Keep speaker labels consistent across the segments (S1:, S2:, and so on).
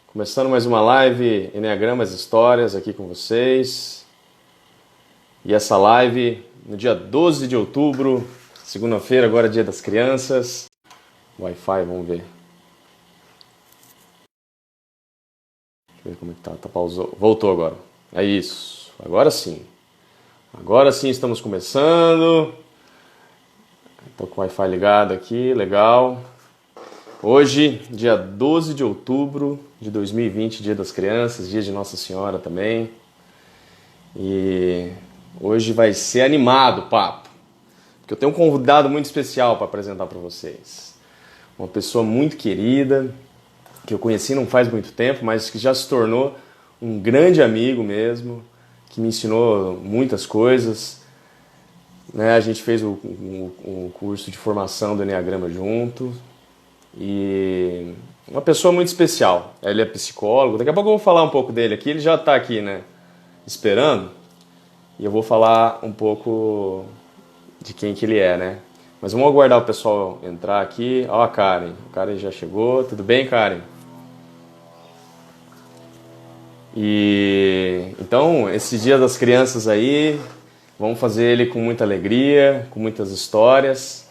S1: Começando mais uma live Enneagramas Histórias aqui com vocês. E essa live no dia 12 de outubro, segunda-feira, agora é Dia das Crianças. Wi-Fi, vamos ver. Deixa eu ver como é que tá. Pausou. Voltou agora. É isso. Agora sim. Agora sim estamos começando. Estou com o Wi-Fi ligado aqui, legal. Hoje, dia 12 de outubro de 2020, Dia das Crianças, dia de Nossa Senhora também. E hoje vai ser animado o papo, porque eu tenho um convidado muito especial para apresentar para vocês. Uma pessoa muito querida, que eu conheci não faz muito tempo, mas que já se tornou um grande amigo mesmo, que me ensinou muitas coisas. Né? A gente fez um curso de formação do Enneagrama junto. E uma pessoa muito especial. Ele é psicólogo. Daqui a pouco eu vou falar um pouco dele aqui. Ele já está aqui, né? Esperando. E eu vou falar um pouco de quem que ele é, né? Mas vamos aguardar o pessoal entrar aqui. Ó, a Karen. A Karen já chegou. Tudo bem, Karen? E então, esse Dia das Crianças aí, vamos fazer ele com muita alegria, com muitas histórias.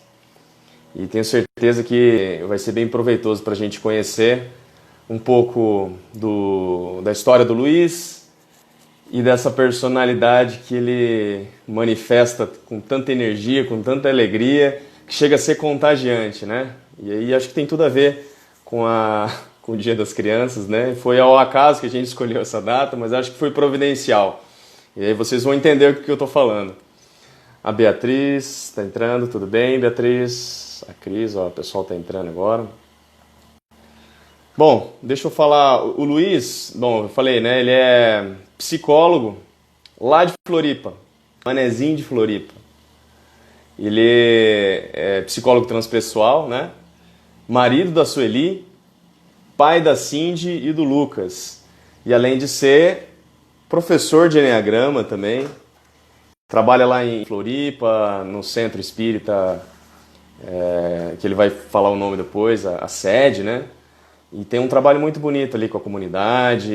S1: E tenho certeza que vai ser bem proveitoso para a gente conhecer um pouco da história do Luiz e dessa personalidade que ele manifesta com tanta energia, com tanta alegria, que chega a ser contagiante, né? E aí acho que tem tudo a ver com o Dia das Crianças, né? Foi ao acaso que a gente escolheu essa data, mas acho que foi providencial. E aí vocês vão entender o que eu estou falando. A Beatriz está entrando, tudo bem, Beatriz? A Cris, ó, o pessoal está entrando agora. Bom, deixa eu falar. O Luiz, bom, eu falei, né? Ele é psicólogo lá de Floripa, Manezinho de Floripa. Ele é psicólogo transpessoal, né? Marido da Sueli, pai da Cindy e do Lucas. E além de ser professor de Enneagrama também. Trabalha lá em Floripa, no Centro Espírita, que ele vai falar o nome depois, a sede, né? E tem um trabalho muito bonito ali com a comunidade.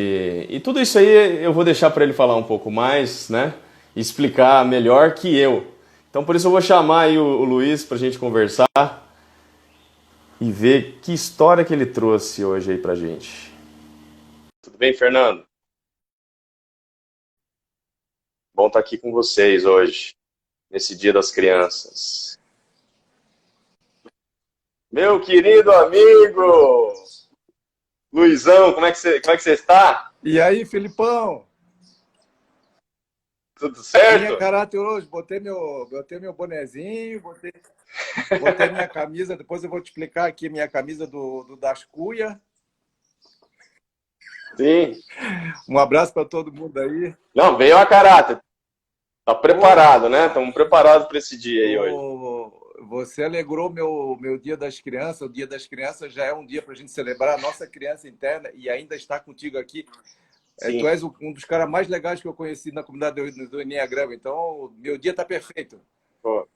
S1: E tudo isso aí eu vou deixar para ele falar um pouco mais, né? E explicar melhor que eu. Então por isso eu vou chamar aí o Luiz para a gente conversar e ver que história que ele trouxe hoje aí pra gente. Tudo bem, Fernando? Bom estar aqui com vocês hoje, nesse Dia das Crianças. Meu querido amigo Luizão, como é que você está?
S2: E aí, Filipão?
S1: Tudo
S2: Vim a
S1: certo?
S2: caráter hoje, botei meu bonezinho, botei minha camisa, depois eu vou te explicar aqui minha camisa do Das Cuia.
S1: Sim.
S2: Um abraço para todo mundo aí.
S1: Não, veio a caráter. Tá
S2: Pô,
S1: preparado, né? Estamos preparados para esse dia aí hoje.
S2: você alegrou meu Dia das Crianças. O Dia das Crianças já é um dia para a gente celebrar a nossa criança interna e ainda estar contigo aqui. Tu
S1: Sim.
S2: és um dos caras mais legais que eu conheci na comunidade do Enneagrama, então meu dia está perfeito.
S1: Pô.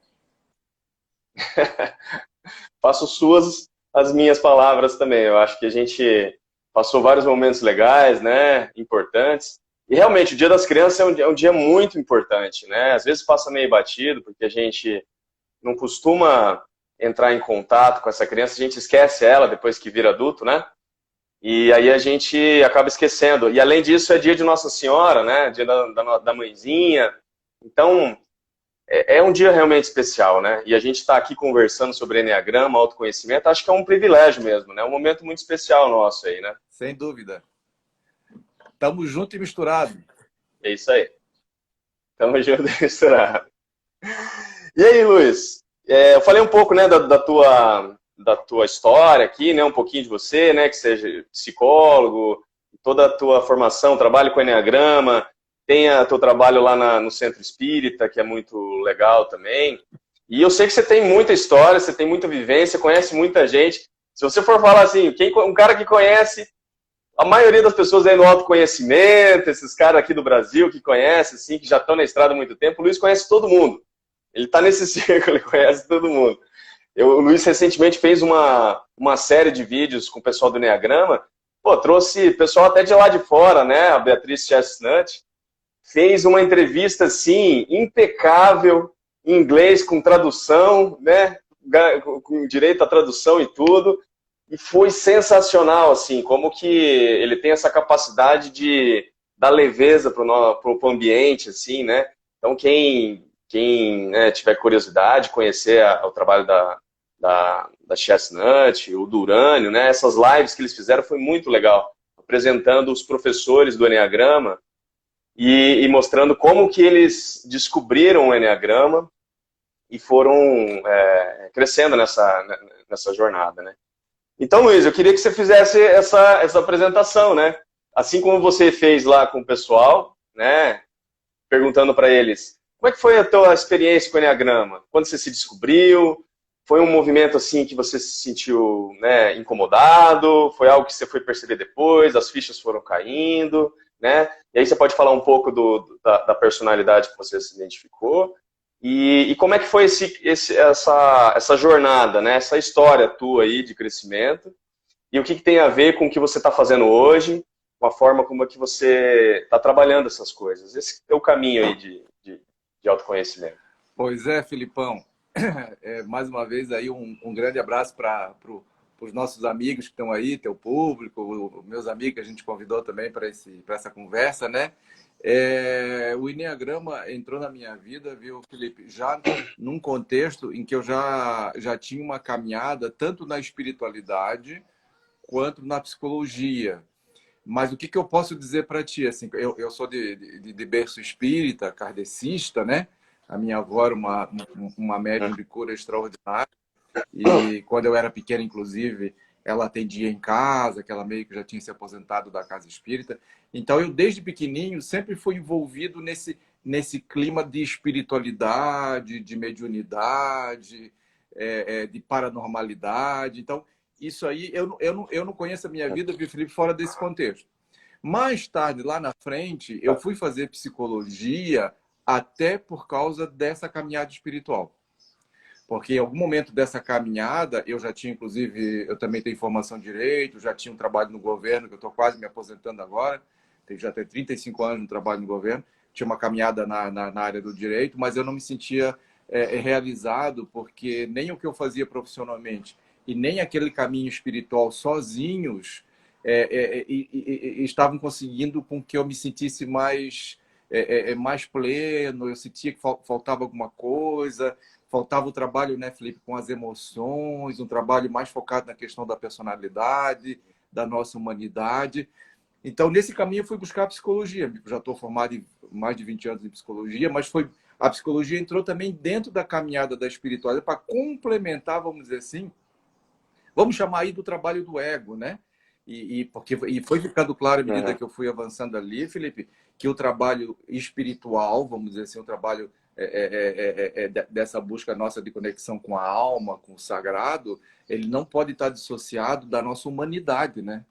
S1: Faço suas as minhas palavras também. Eu acho que a gente passou vários momentos legais, né? Importantes. E realmente, o Dia das Crianças é um dia muito importante, né? Às vezes passa meio batido, porque a gente não costuma entrar em contato com essa criança, a gente esquece ela depois que vira adulto, né? E aí a gente acaba esquecendo. E além disso, é dia de Nossa Senhora, né? Dia da mãezinha. Então, é um dia realmente especial, né? E a gente está aqui conversando sobre Enneagrama, autoconhecimento, acho que é um privilégio mesmo, né? Um momento muito especial nosso aí, né?
S2: Sem dúvida. Tamo junto e misturado.
S1: É isso aí. Tamo junto e misturado. E aí, Luiz? Eu falei um pouco, né, da tua história aqui, né? Um pouquinho de você, né? Que seja psicólogo, toda a tua formação, trabalho com Enneagrama, tem o teu trabalho lá no Centro Espírita, que é muito legal também. E eu sei que você tem muita história, você tem muita vivência, conhece muita gente. Se você for falar assim, um cara que conhece a maioria das pessoas aí no autoconhecimento, esses caras aqui do Brasil que conhecem, assim, que já estão na estrada há muito tempo, o Luiz conhece todo mundo. Ele está nesse círculo, ele conhece todo mundo. O Luiz recentemente fez uma série de vídeos com o pessoal do Enneagrama, pô, trouxe pessoal até de lá de fora, né? A Beatriz Chestnut fez uma entrevista, assim, impecável, em inglês, com tradução, né? Com direito à tradução e tudo. E foi sensacional, assim, como que ele tem essa capacidade de dar leveza para o ambiente, assim, né? Então, quem né, tiver curiosidade, conhecer o trabalho da Chestnut, o Durânio, né? Essas lives que eles fizeram foi muito legal, apresentando os professores do Enneagrama e mostrando como que eles descobriram o Enneagrama e foram crescendo nessa jornada, né? Então, Luiz, eu queria que você fizesse essa apresentação, né? Assim como você fez lá com o pessoal, né? Perguntando para eles, como é que foi a tua experiência com o Enneagrama? Quando você se descobriu? Foi um movimento assim que você se sentiu, né, incomodado? Foi algo que você foi perceber depois? As fichas foram caindo, né? E aí você pode falar um pouco da personalidade que você se identificou. E como é que foi essa jornada, né? Essa história tua aí de crescimento? E o que tem a ver com o que você está fazendo hoje, com a forma como é que você está trabalhando essas coisas? Esse é o caminho aí de autoconhecimento.
S2: Pois é, Filipão. Mais uma vez aí um grande abraço para os nossos amigos que estão aí, teu público, meus amigos que a gente convidou também para essa conversa, né? O Enneagrama entrou na minha vida, viu, Felipe, já num contexto em que eu já tinha uma caminhada tanto na espiritualidade quanto na psicologia. Mas o que eu posso dizer para ti? Assim, eu sou de berço espírita, kardecista, né? A minha avó era uma médium de cura extraordinária. E quando eu era pequeno, inclusive, ela atendia em casa, que ela meio que já tinha se aposentado da casa espírita. Então, eu, desde pequenininho, sempre fui envolvido nesse clima de espiritualidade, de mediunidade, de paranormalidade. Então, isso aí, eu não conheço a minha vida, Felipe, fora desse contexto. Mais tarde, lá na frente, eu fui fazer psicologia até por causa dessa caminhada espiritual. Porque em algum momento dessa caminhada, eu já tinha, inclusive, eu também tenho formação em direito, já tinha um trabalho no governo, que eu estou quase me aposentando agora, já tenho 35 anos no trabalho no governo, tinha uma caminhada na área do direito, mas eu não me sentia realizado, porque nem o que eu fazia profissionalmente e nem aquele caminho espiritual sozinhos estavam conseguindo com que eu me sentisse mais pleno, eu sentia que faltava alguma coisa, faltava o trabalho, né, Felipe, com as emoções, um trabalho mais focado na questão da personalidade, da nossa humanidade. Então, nesse caminho, eu fui buscar a psicologia. Já estou formado em mais de 20 anos em psicologia, mas a psicologia entrou também dentro da caminhada da espiritualidade para complementar, vamos dizer assim, vamos chamar aí do trabalho do ego, né? E foi ficando claro à medida que eu fui avançando ali, Felipe, que o trabalho espiritual, vamos dizer assim, o trabalho dessa busca nossa de conexão com a alma, com o sagrado, ele não pode estar dissociado da nossa humanidade, né?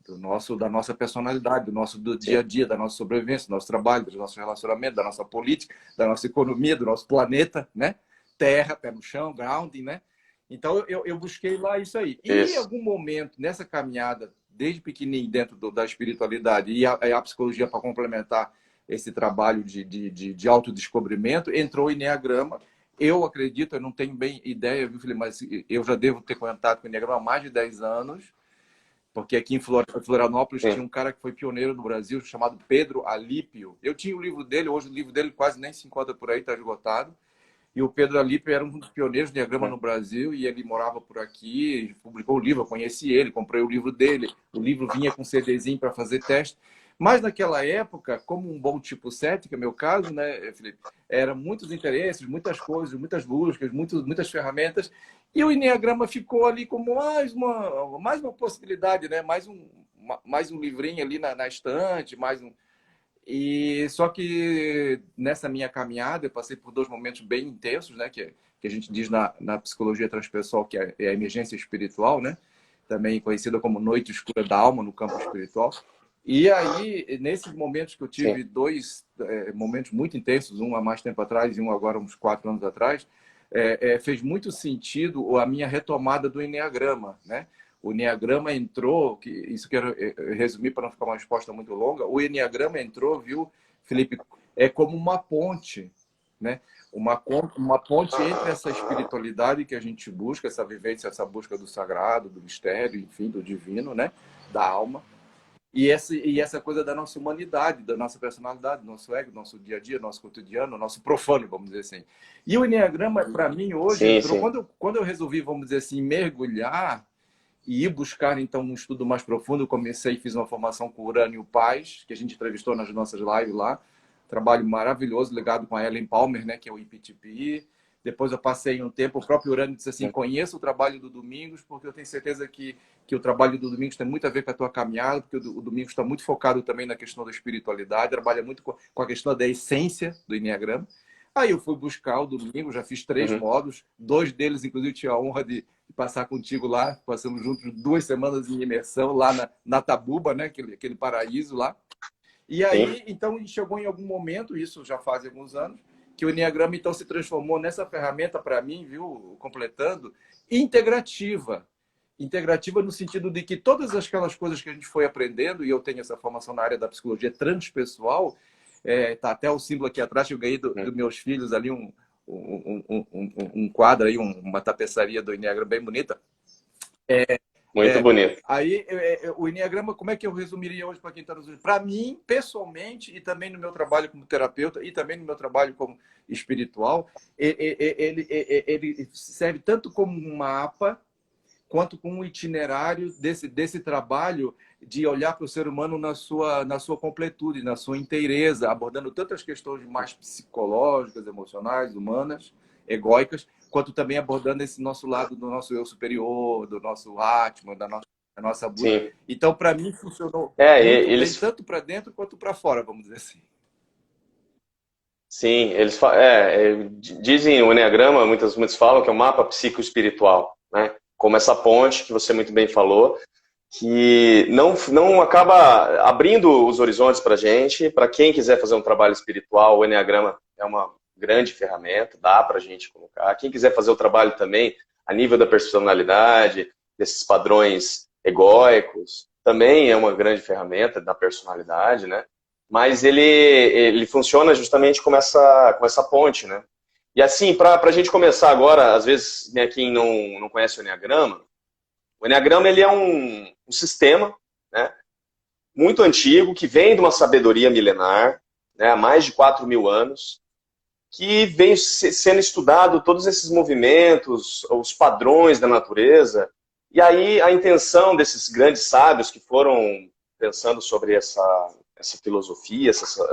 S2: Da nossa personalidade, do dia a dia, da nossa sobrevivência, do nosso trabalho, do nosso relacionamento, da nossa política, da nossa economia, do nosso planeta, né? Terra, pé no chão, grounding, né? Então, eu busquei lá isso aí. E em algum momento, nessa caminhada, desde pequenininho, dentro da espiritualidade e a psicologia para complementar esse trabalho de autodescobrimento, entrou o Enneagrama. Eu acredito, eu não tenho bem ideia, viu, Felipe, mas eu já devo ter contato com o Enneagrama há mais de 10 anos, porque aqui em Florianópolis tinha um cara que foi pioneiro no Brasil, chamado Pedro Alípio. Eu tinha o livro dele, hoje o livro dele quase nem se encontra por aí, está esgotado. E o Pedro Alípio era um dos pioneiros de Enneagrama no Brasil e ele morava por aqui, publicou o livro, eu conheci ele, comprei o livro dele. O livro vinha com CDzinho para fazer teste. Mas naquela época, como um bom tipo 7, que é meu caso, né, Felipe, eram muitos interesses, muitas coisas, muitas buscas, muitas ferramentas. E o Enneagrama ficou ali como mais uma possibilidade, né? Mais um livrinho ali na estante, mais um. E só que nessa minha caminhada eu passei por dois momentos bem intensos, né? Que a gente diz na psicologia transpessoal, que é a emergência espiritual, né? Também conhecida como noite escura da alma no campo espiritual. E aí, nesses momentos que eu tive dois momentos muito intensos, um há mais tempo atrás e um agora uns 4 anos atrás, fez muito sentido a minha retomada do Enneagrama, né? O Enneagrama entrou, que isso quero resumir para não ficar uma resposta muito longa, o Enneagrama entrou, viu, Felipe, é como uma ponte, né? Uma ponte entre essa espiritualidade que a gente busca, essa vivência, essa busca do sagrado, do mistério, enfim, do divino, né? Da alma. E essa coisa da nossa humanidade, da nossa personalidade, do nosso ego, do nosso dia a dia, do nosso cotidiano, nosso profano, vamos dizer assim. E o Enneagrama, para mim, hoje,
S1: Sim,
S2: entrou,
S1: sim.
S2: quando eu resolvi, vamos dizer assim, mergulhar e ir buscar, então, um estudo mais profundo, eu comecei e fiz uma formação com o Urânio Paz, que a gente entrevistou nas nossas lives lá. Trabalho maravilhoso, ligado com a Ellen Palmer, né, que é o IPTPI. Depois eu passei um tempo, o próprio Urânio disse assim, conheça o trabalho do Domingos, porque eu tenho certeza que o trabalho do Domingos tem muito a ver com a tua caminhada, porque o Domingos está muito focado também na questão da espiritualidade, trabalha muito com a questão da essência do Enneagrama. Aí eu fui buscar o Domingos, já fiz 3 módulos, 2 deles, inclusive, tive a honra de passar contigo lá, passamos juntos 2 semanas em imersão lá na Tabuba, né, aquele paraíso lá. E aí, então, chegou em algum momento, isso já faz alguns anos, que o Enneagrama, então, se transformou nessa ferramenta, para mim, viu, completando, integrativa. Integrativa no sentido de que todas aquelas coisas que a gente foi aprendendo, e eu tenho essa formação na área da psicologia transpessoal, tá até o símbolo aqui atrás que eu ganhei dos meus filhos ali, um quadro aí, uma tapeçaria do Enneagrama bem bonita.
S1: Muito bonito.
S2: Aí, o Enneagrama, como é que eu resumiria hoje para quem está nos ouvindo? Para mim, pessoalmente, e também no meu trabalho como terapeuta, e também no meu trabalho como espiritual, ele serve tanto como um mapa, quanto com um itinerário desse trabalho de olhar para o ser humano na sua completude, na sua inteireza, abordando tantas questões mais psicológicas, emocionais, humanas, egóicas, quanto também abordando esse nosso lado do nosso eu superior, do nosso Atman, da nossa busca.
S1: Sim.
S2: Então, para mim, funcionou muito bem, tanto para dentro quanto para fora, vamos dizer assim.
S1: Sim, dizem o Enneagrama, muitos falam que é um mapa psicoespiritual, né? Como essa ponte que você muito bem falou, que não acaba abrindo os horizontes para a gente. Para quem quiser fazer um trabalho espiritual, o Enneagrama é uma grande ferramenta, dá para a gente colocar. Quem quiser fazer o trabalho também a nível da personalidade, desses padrões egóicos, também é uma grande ferramenta da personalidade, né? Mas ele funciona justamente como essa ponte, né? E assim, para a gente começar agora, às vezes, né, quem não conhece o Enneagrama ele é um sistema, né, muito antigo, que vem de uma sabedoria milenar, né, há mais de 4.000 anos, que vem sendo estudado todos esses movimentos, os padrões da natureza, e aí a intenção desses grandes sábios que foram pensando sobre essa filosofia, essa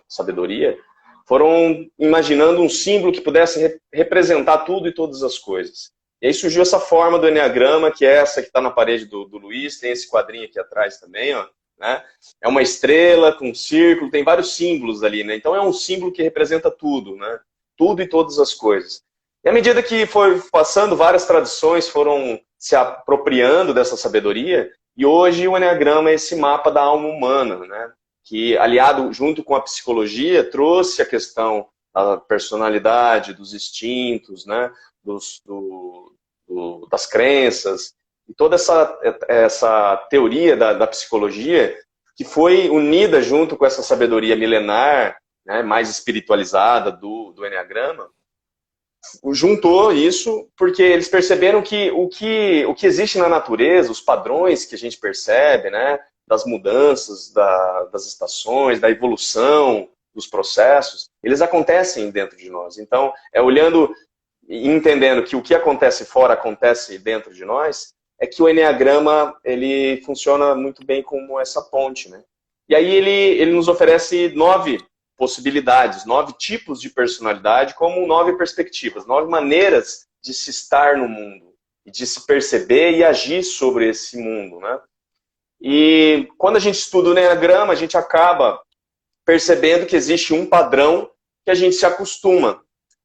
S1: sabedoria, foram imaginando um símbolo que pudesse representar tudo e todas as coisas. E aí surgiu essa forma do Enneagrama, que é essa que está na parede do Luiz, tem esse quadrinho aqui atrás também, ó, né? É uma estrela com um círculo, tem vários símbolos ali, né? Então é um símbolo que representa tudo, né? Tudo e todas as coisas. E à medida que foi passando, várias tradições foram se apropriando dessa sabedoria, e hoje o Enneagrama é esse mapa da alma humana, né? Que, aliado junto com a psicologia, trouxe a questão da personalidade, dos instintos, né? Das crenças, e toda essa teoria da psicologia, que foi unida junto com essa sabedoria milenar, né, mais espiritualizada do Enneagrama, juntou isso porque eles perceberam que o que existe na natureza, os padrões que a gente percebe, né, das mudanças, das estações, da evolução, dos processos, eles acontecem dentro de nós. Então, olhando e entendendo que o que acontece fora acontece dentro de nós, é que o Enneagrama ele funciona muito bem como essa ponte, né? E aí ele nos oferece 9 possibilidades, 9 tipos de personalidade, como 9 perspectivas, 9 maneiras de se estar no mundo, e de se perceber e agir sobre esse mundo, né? E quando a gente estuda o Enneagrama, a gente acaba percebendo que existe um padrão que a gente se acostuma.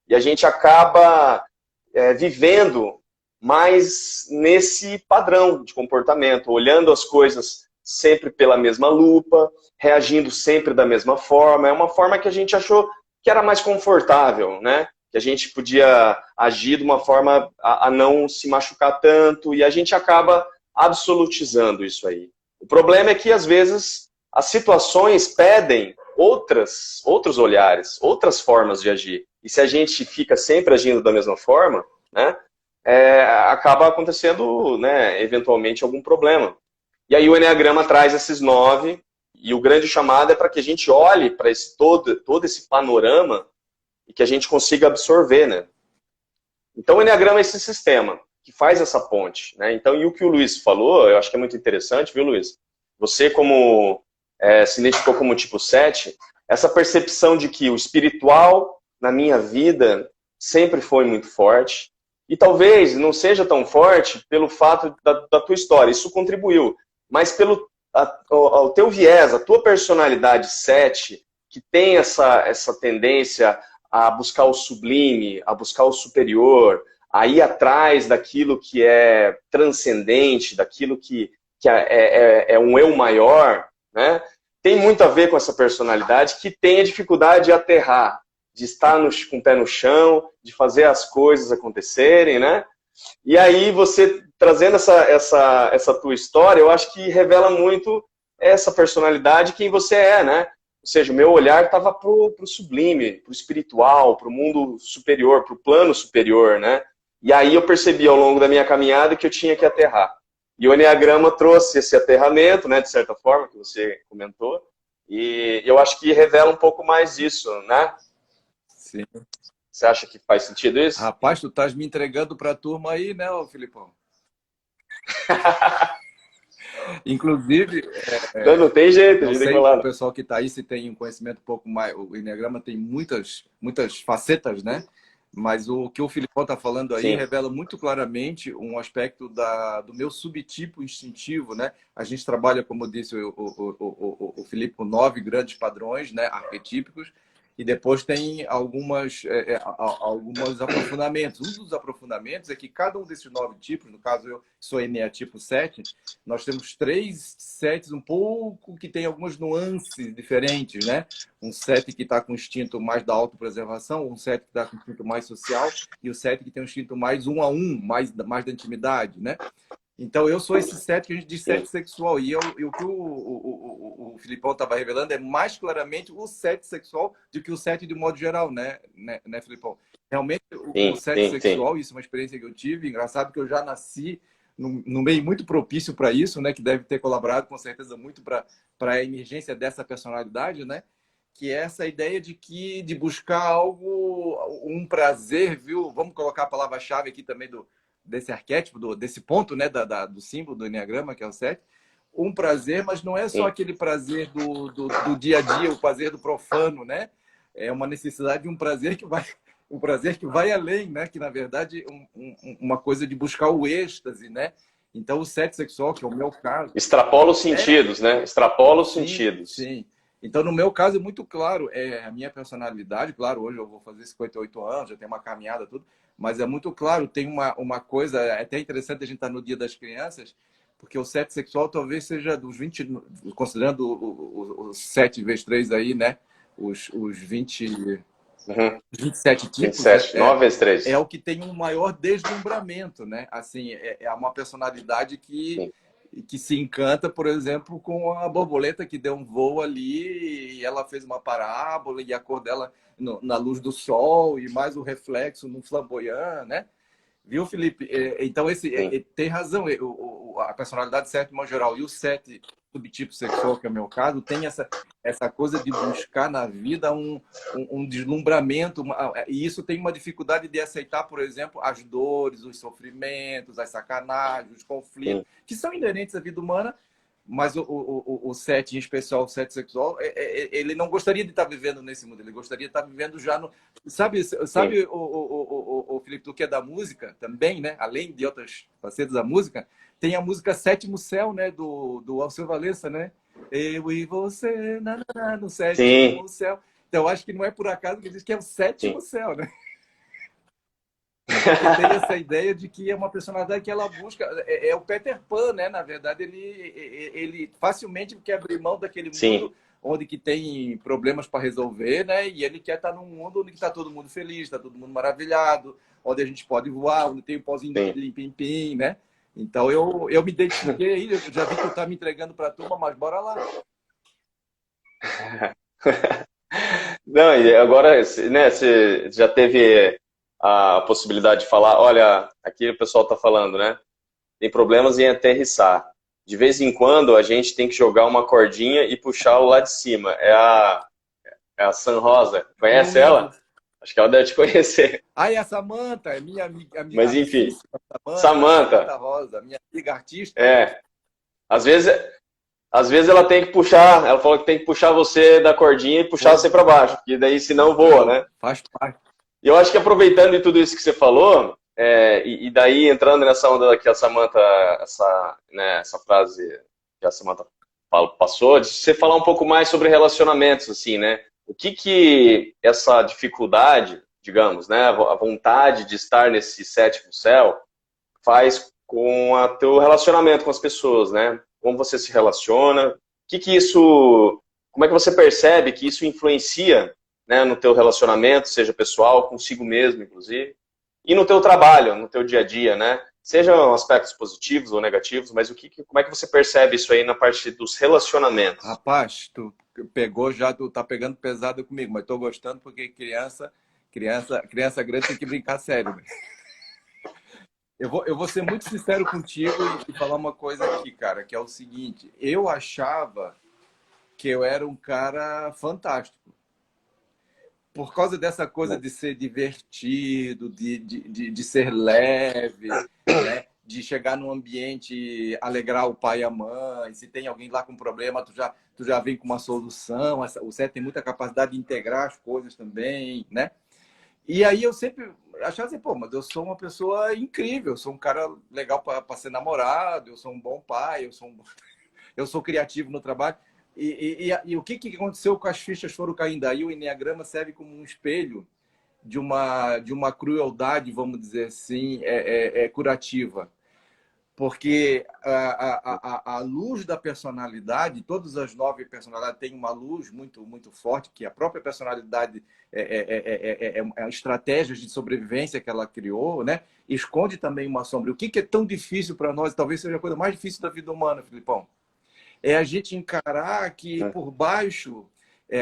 S1: E a gente acaba vivendo mais nesse padrão de comportamento, olhando as coisas sempre pela mesma lupa, reagindo sempre da mesma forma. É uma forma que a gente achou que era mais confortável, né? Que a gente podia agir de uma forma a não se machucar tanto, e a gente acaba absolutizando isso aí. O problema é que, às vezes, as situações pedem outros olhares, outras formas de agir. E se a gente fica sempre agindo da mesma forma, né, acaba acontecendo, né, eventualmente, algum problema. E aí o Enneagrama traz esses 9, e o grande chamado é para que a gente olhe para todo esse panorama e que a gente consiga absorver, né? Então o Enneagrama é esse sistema que faz essa ponte, né? Então, e o que o Luiz falou, eu acho que é muito interessante, viu, Luiz? Você se identificou como tipo 7, essa percepção de que o espiritual na minha vida sempre foi muito forte, e talvez não seja tão forte pelo fato da tua história, isso contribuiu, mas pelo o teu viés, a tua personalidade 7, que tem essa tendência a buscar o sublime, a buscar o superior, a ir atrás daquilo que é transcendente, daquilo que é um eu maior, né? Tem muito a ver com essa personalidade que tem a dificuldade de aterrar, de estar com o pé no chão, de fazer as coisas acontecerem, né? E aí você, trazendo essa tua história, eu acho que revela muito essa personalidade, quem você é, né? Ou seja, o meu olhar estava pro sublime, pro espiritual, pro mundo superior, pro plano superior, né? E aí eu percebi ao longo da minha caminhada que eu tinha que aterrar. E o Enneagrama trouxe esse aterramento, né, de certa forma, que você comentou, e eu acho que revela um pouco mais isso, né?
S2: Sim.
S1: Você acha que faz sentido isso?
S2: Rapaz, tu estás me entregando para a turma aí, né, ô Filipão? Inclusive,
S1: Não tem jeito, a
S2: não
S1: gente tem que
S2: sei
S1: falar.
S2: o pessoal que está aí se tem um conhecimento um pouco mais. O Enneagrama tem muitas facetas, né? Mas o que o Filipão está falando aí
S1: Sim.
S2: revela muito claramente um aspecto do meu subtipo instintivo, né? A gente trabalha, como disse o Filipe, com 9 grandes padrões, né? Arquetípicos, e depois tem alguns aprofundamentos. Um dos aprofundamentos é que cada um desses 9 tipos, no caso eu sou Eneatipo 7, nós temos 3 sets um pouco que tem algumas nuances diferentes, né? Um set que está com instinto mais da autopreservação, um set que está com instinto mais social e o set que tem um instinto mais um a um, mais da intimidade, né? Então, eu sou esse set que a gente diz set sexual. E o que o Filipão estava revelando é mais claramente o set sexual do que o set de modo geral, né Filipão? Realmente, o set sexual, isso é uma experiência que eu tive. Engraçado que eu já nasci no meio muito propício para isso, né? Que deve ter colaborado, com certeza, muito para a emergência dessa personalidade, né? Que é essa ideia de buscar algo, um prazer, viu? Vamos colocar a palavra-chave aqui também desse arquétipo, desse ponto, né, do símbolo do Enneagrama, que é o 7, um prazer, mas não é só aquele prazer do dia a dia, o prazer do profano, né? É uma necessidade de um prazer que vai além, né? Que, na verdade, uma coisa de buscar o êxtase, né? Então, o 7 sexual, que é o meu caso...
S1: Extrapola os sentidos, né? Extrapola os sentidos.
S2: Sim. Então, no meu caso, é muito claro, a minha personalidade, claro, hoje eu vou fazer 58 anos, já tenho uma caminhada, tudo, mas é muito claro, tem uma coisa, é até interessante a gente estar no Dia das Crianças, porque o 7 sexual talvez seja dos 20, considerando o 7 vezes 3 aí, né? Os 20...
S1: Uhum.
S2: 27 tipos.
S1: 27, 9 vezes 3.
S2: É o que tem um maior deslumbramento, né? Assim, é uma personalidade que se encanta, por exemplo, com a borboleta que deu um voo ali e ela fez uma parábola e a cor dela na luz do sol e mais o reflexo no flamboyant, né? Viu, Felipe? Então, tem razão. A personalidade 7, de modo geral, e o 7 subtipo sexual, que é o meu caso, tem essa coisa de buscar na vida um deslumbramento. E isso tem uma dificuldade de aceitar, por exemplo, as dores, os sofrimentos, as sacanagens, os conflitos, que são inerentes à vida humana, mas o 7, em especial o 7 sexual, ele não gostaria de estar vivendo nesse mundo, ele gostaria de estar vivendo já no... Sabe o Felipe, do que é da música também, né? Além de outras facetas da música, tem a música Sétimo Céu, né? Do Alceu Valença, né? Eu e você, no sétimo céu. Então, acho que não é por acaso que diz que é o sétimo céu, né? Porque tem essa ideia de que é uma personalidade que ela busca... É o Peter Pan, né? Na verdade, ele facilmente quer abrir mão daquele mundo onde que tem problemas para resolver, né? E ele quer estar num mundo onde está todo mundo feliz, está todo mundo maravilhado, onde a gente pode voar, onde tem o pauzinho de lim-pim-pim, né? Então eu me identifiquei aí, eu já vi que tu tá me entregando para a turma, mas bora lá.
S1: Não, e agora, né, você já teve a possibilidade de falar, olha, aqui o pessoal está falando, né? Tem problemas em aterrissar. De vez em quando a gente tem que jogar uma cordinha e puxar o lá de cima. É a San Rosa.
S2: Não
S1: Conhece
S2: lembro.
S1: ela? Acho que ela deve te conhecer.
S2: Ah, e a Samanta, é minha
S1: Mas enfim,
S2: amicíssima Samanta,
S1: Samantha,
S2: Samanta Rosa, minha amiga artista.
S1: é. Às vezes, às vezes ela tem que puxar, ela falou que tem que puxar você da cordinha e puxar
S2: Pô,
S1: você para baixo, porque daí senão voa, né?
S2: faz parte.
S1: E eu acho que aproveitando de tudo isso que você falou, e daí entrando nessa onda que a Samantha, essa frase que a Samantha passou, de você falar um pouco mais sobre relacionamentos, assim, né? O que que essa dificuldade, digamos, né, a vontade de estar nesse sétimo céu faz com o teu relacionamento com as pessoas, né? Como você se relaciona, que isso, como é que você percebe que isso influencia, né, no teu relacionamento, seja pessoal, consigo mesmo, inclusive, e no teu trabalho, no teu dia a dia, né? Sejam aspectos positivos ou negativos, mas como é que você percebe isso aí na parte dos relacionamentos?
S2: Rapaz, tu pegou já, tu tá pegando pesado comigo, mas tô gostando porque criança grande tem que brincar sério, né? Eu vou ser muito sincero contigo e falar uma coisa aqui, cara, que é o seguinte, eu achava que eu era um cara fantástico. Por causa dessa coisa de ser divertido, de ser leve, né? De chegar num ambiente, alegrar o pai e a mãe. Se tem alguém lá com problema, tu já vem com uma solução. O Sérgio tem muita capacidade de integrar as coisas também, né? E aí eu sempre achava assim, pô, mas eu sou uma pessoa incrível, eu sou um cara legal para ser namorado, eu sou um bom pai, eu sou criativo no trabalho. E o que aconteceu com as fichas foram caindo? Aí o Enneagrama serve como um espelho de uma crueldade, vamos dizer assim, curativa. Porque a luz da personalidade, todas as 9 personalidades têm uma luz muito, muito forte, que a própria personalidade estratégias de sobrevivência que ela criou, né? Esconde também uma sombra. O que é tão difícil para nós, talvez seja a coisa mais difícil da vida humana, Filipão? É a gente encarar que por baixo,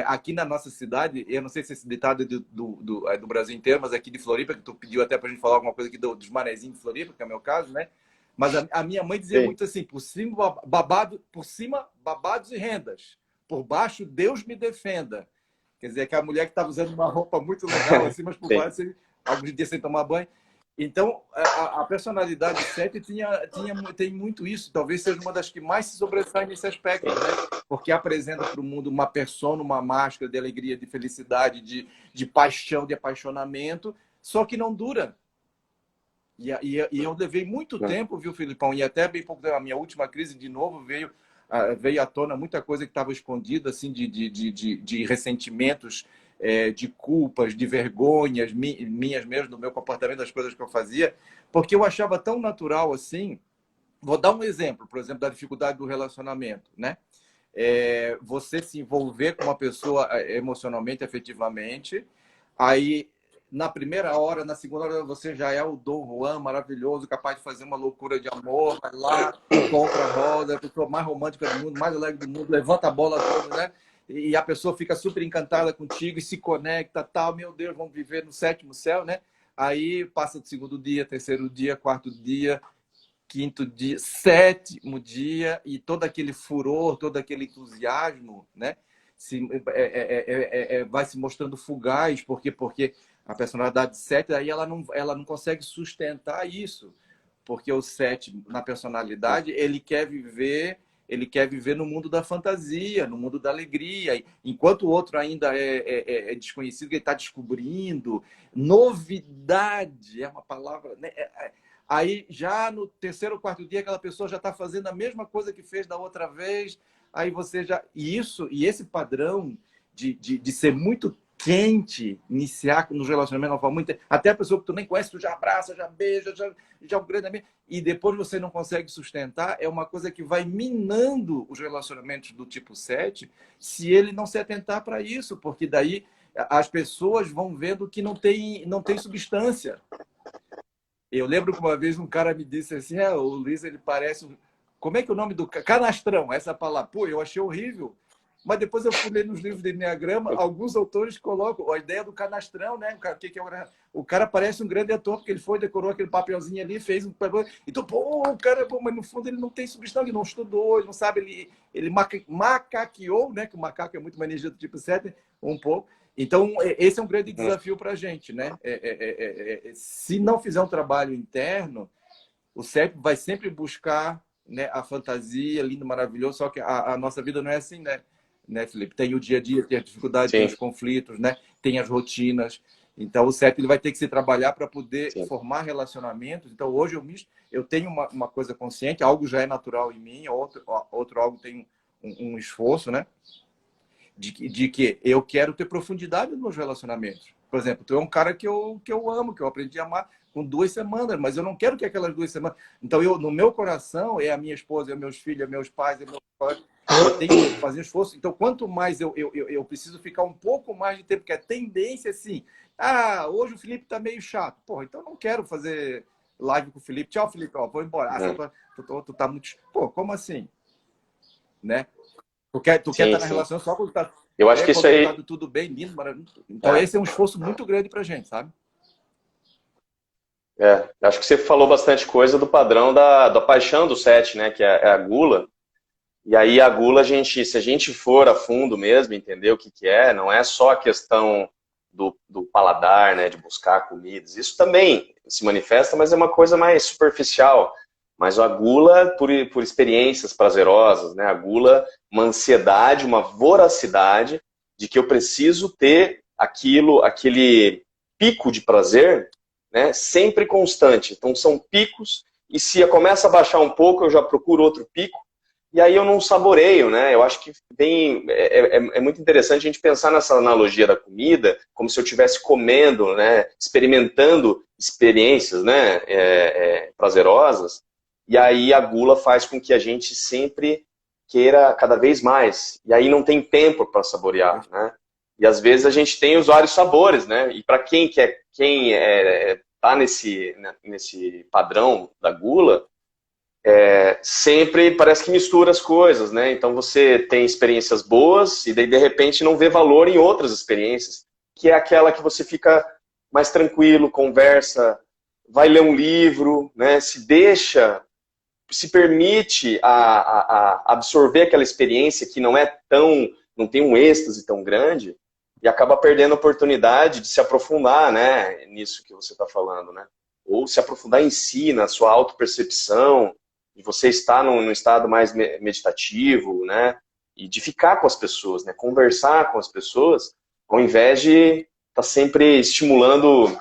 S2: aqui na nossa cidade, eu não sei se esse ditado é do Brasil inteiro, mas aqui de Floripa, que tu pediu até para a gente falar alguma coisa aqui dos manezinhos de Floripa, que é o meu caso, né? Mas a minha mãe dizia
S1: Sim.
S2: muito assim, por cima, babados e rendas. Por baixo, Deus me defenda. Quer dizer, que a mulher que estava usando uma roupa muito legal, assim, mas por baixo, alguns dias sem tomar banho. Então, a personalidade 7 tem muito isso. Talvez seja uma das que mais se sobressai nesse aspecto, né? Porque apresenta para o mundo uma persona, uma máscara de alegria, de felicidade, de paixão, de apaixonamento, só que não dura. E eu levei muito tempo, viu, Filipão? E até bem pouco tempo, a minha última crise, de novo, veio à tona muita coisa que estava escondida, assim, de ressentimentos, de culpas, de vergonhas minhas mesmo, do meu comportamento, das coisas que eu fazia, porque eu achava tão natural assim. Vou dar um exemplo, por exemplo, da dificuldade do relacionamento, né? Você se envolver com uma pessoa emocionalmente, afetivamente, aí na primeira hora, na segunda hora, você já é o Dom Juan maravilhoso, capaz de fazer uma loucura de amor, vai lá, compra a roda, a pessoa mais romântica do mundo, mais alegre do mundo, levanta a bola toda, né? E a pessoa fica super encantada contigo e se conecta, tal, meu Deus, vamos viver no sétimo céu, né? Aí passa do segundo dia, terceiro dia, quarto dia, quinto dia, sétimo dia, e todo aquele furor, todo aquele entusiasmo, né? Vai se mostrando fugaz, porque a personalidade 7, aí ela não consegue sustentar isso, porque o 7 na personalidade, ele quer viver no mundo da fantasia, no mundo da alegria, enquanto o outro ainda é desconhecido, ele está descobrindo. Novidade é uma palavra, né? Aí já no terceiro ou quarto dia, aquela pessoa já está fazendo a mesma coisa que fez da outra vez, aí você já. E esse padrão de ser muito quente, iniciar nos relacionamentos de uma forma muito. Até a pessoa que tu nem conhece, tu já abraça, já beija, já é um grande amigo. E depois você não consegue sustentar, é uma coisa que vai minando os relacionamentos do tipo 7, se ele não se atentar para isso, porque daí as pessoas vão vendo que não tem substância. Eu lembro que uma vez um cara me disse assim, o Luiz, ele parece... Como é que é o nome do... Canastrão, essa palavra. Pô, eu achei horrível. Mas depois eu fui ler nos livros de Enneagrama, alguns autores colocam a ideia do canastrão, né? O cara parece um grande ator, porque ele foi, decorou aquele papelzinho ali, fez um... Então, pô, o cara... Pô, mas no fundo ele não tem substância, ele não estudou, ele não sabe, ele macaqueou, né? Que o macaco é muito uma energia do tipo 7, um pouco. Então, esse é um grande desafio para a gente, né? Se não fizer um trabalho interno, o cérebro vai sempre buscar, né, a fantasia, lindo, maravilhoso, só que a nossa vida não é assim, né, Felipe? Tem o dia a dia, tem a dificuldade,
S1: Sim.
S2: tem os conflitos, né? Tem as rotinas. Então, o cérebro ele vai ter que se trabalhar para poder formar relacionamentos. Então, hoje eu tenho uma coisa consciente, algo já é natural em mim, outro algo tem um esforço, né? De que eu quero ter profundidade nos meus relacionamentos. Por exemplo, tu é um cara que eu amo, que eu aprendi a amar com 2 semanas, mas eu não quero que aquelas 2 semanas... Então, no meu coração, é a minha esposa, é meus filhos, é meus pais, é meus pais. Eu tenho que fazer esforço. Então, quanto mais eu preciso ficar um pouco mais de tempo, porque a tendência é assim, hoje o Felipe tá meio chato. Porra, então eu não quero fazer live com o Felipe. Tchau, Felipe, vou embora. Tu tá muito... Pô, como assim? Né? Tu quer estar na relação só quando tá...
S1: Eu acho que isso aí...
S2: Tá tudo bem, lindo, maravilhoso. Então, esse é um esforço muito grande pra gente, sabe?
S1: Acho que você falou bastante coisa do padrão da paixão do 7, né? Que é a gula. E aí a gula, se a gente for a fundo mesmo, entender o que é, não é só a questão do paladar, né? De buscar comidas. Isso também se manifesta, mas é uma coisa mais superficial. Mas a gula por experiências prazerosas, né? A gula, uma ansiedade, uma voracidade de que eu preciso ter aquele pico de prazer, né? Sempre constante. Então são picos, e se começa a baixar um pouco, eu já procuro outro pico, e aí eu não saboreio, né? Eu acho que é muito interessante a gente pensar nessa analogia da comida, como se eu estivesse comendo, né? Experimentando experiências, né? Prazerosas, e aí a gula faz com que a gente sempre queira cada vez mais, e aí não tem tempo para saborear, né? E às vezes a gente tem os vários sabores, né? E para quem tá nesse padrão da gula, sempre parece que mistura as coisas, né? Então você tem experiências boas e daí de repente não vê valor em outras experiências, que é aquela que você fica mais tranquilo, conversa, vai ler um livro, né? Se permite a absorver aquela experiência que não tem um êxtase tão grande, e acaba perdendo a oportunidade de se aprofundar, né, nisso que você está falando, né? Ou se aprofundar em si, na sua autopercepção, de você estar num estado mais meditativo, né? E de ficar com as pessoas, né? Conversar com as pessoas, ao invés de estar sempre estimulando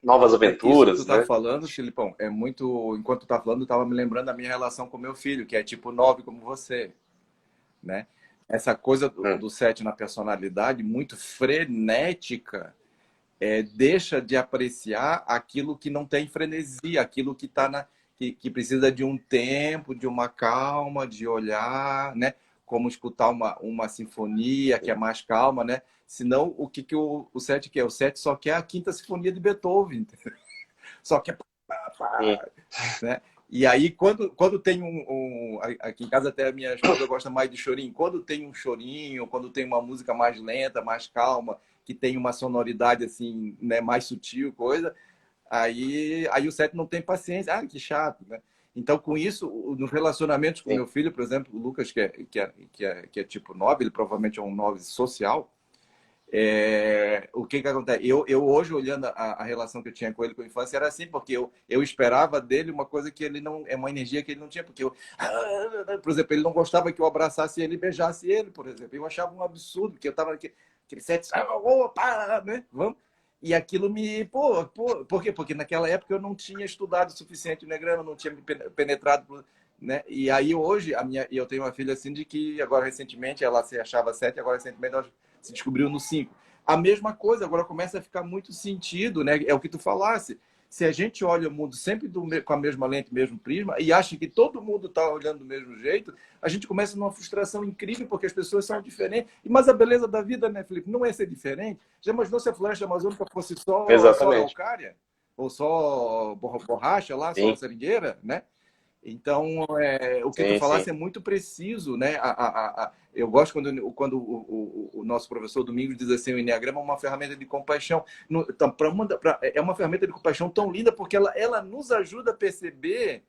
S1: novas aventuras.
S2: Isso que tu tá
S1: né?
S2: falando, Filipão, é muito... Enquanto tu tá falando, eu tava me lembrando da minha relação com meu filho, que é tipo 9 como você, né? Essa coisa do 7 na personalidade, muito frenética, deixa de apreciar aquilo que não tem frenesia, aquilo que tá que precisa de um tempo, de uma calma, de olhar, né? Como escutar uma sinfonia que é mais calma, né? Senão, o que o 7 quer? O 7 só quer a quinta sinfonia de Beethoven. Só quer... né? E aí, quando tem aqui em casa até a minha esposa gosta mais de chorinho. Quando tem um chorinho, quando tem uma música mais lenta, mais calma, que tem uma sonoridade assim, né, mais sutil, coisa, aí o 7 não tem paciência. Que chato, né? Então, com isso, nos relacionamentos com meu filho, por exemplo, o Lucas, que é tipo 9, ele provavelmente é um 9 social. O que acontece? Eu hoje, olhando a relação que eu tinha com ele com a infância, era assim, porque eu esperava dele uma coisa que ele não... É uma energia que ele não tinha, porque por exemplo, ele não gostava que eu abraçasse ele e beijasse ele, por exemplo. Eu achava um absurdo, porque eu estava naquele 7, né? Vamos. E aquilo me... por quê? Porque naquela época eu não tinha estudado o suficiente no Enneagrama, não tinha me penetrado... Né? E aí hoje, eu tenho uma filha assim de que agora recentemente ela se achava 7, agora recentemente ela se descobriu no 5. A mesma coisa, agora começa a ficar muito sentido, né? É o que tu falasse. Se a gente olha o mundo sempre com a mesma lente, mesmo prisma, e acha que todo mundo está olhando do mesmo jeito, a gente começa numa frustração incrível, porque as pessoas são diferentes. Mas a beleza da vida, né, Felipe, não é ser diferente. Já imaginou se a floresta amazônica fosse só araucária? ou só borracha lá, só
S1: Sim,
S2: seringueira, né? Então, o que tu
S1: sim,
S2: falaste
S1: sim.
S2: é muito preciso, né? Eu gosto quando o nosso professor Domingos diz assim, o Enneagrama é uma ferramenta de compaixão. Então, é uma ferramenta de compaixão tão linda porque ela nos ajuda a perceber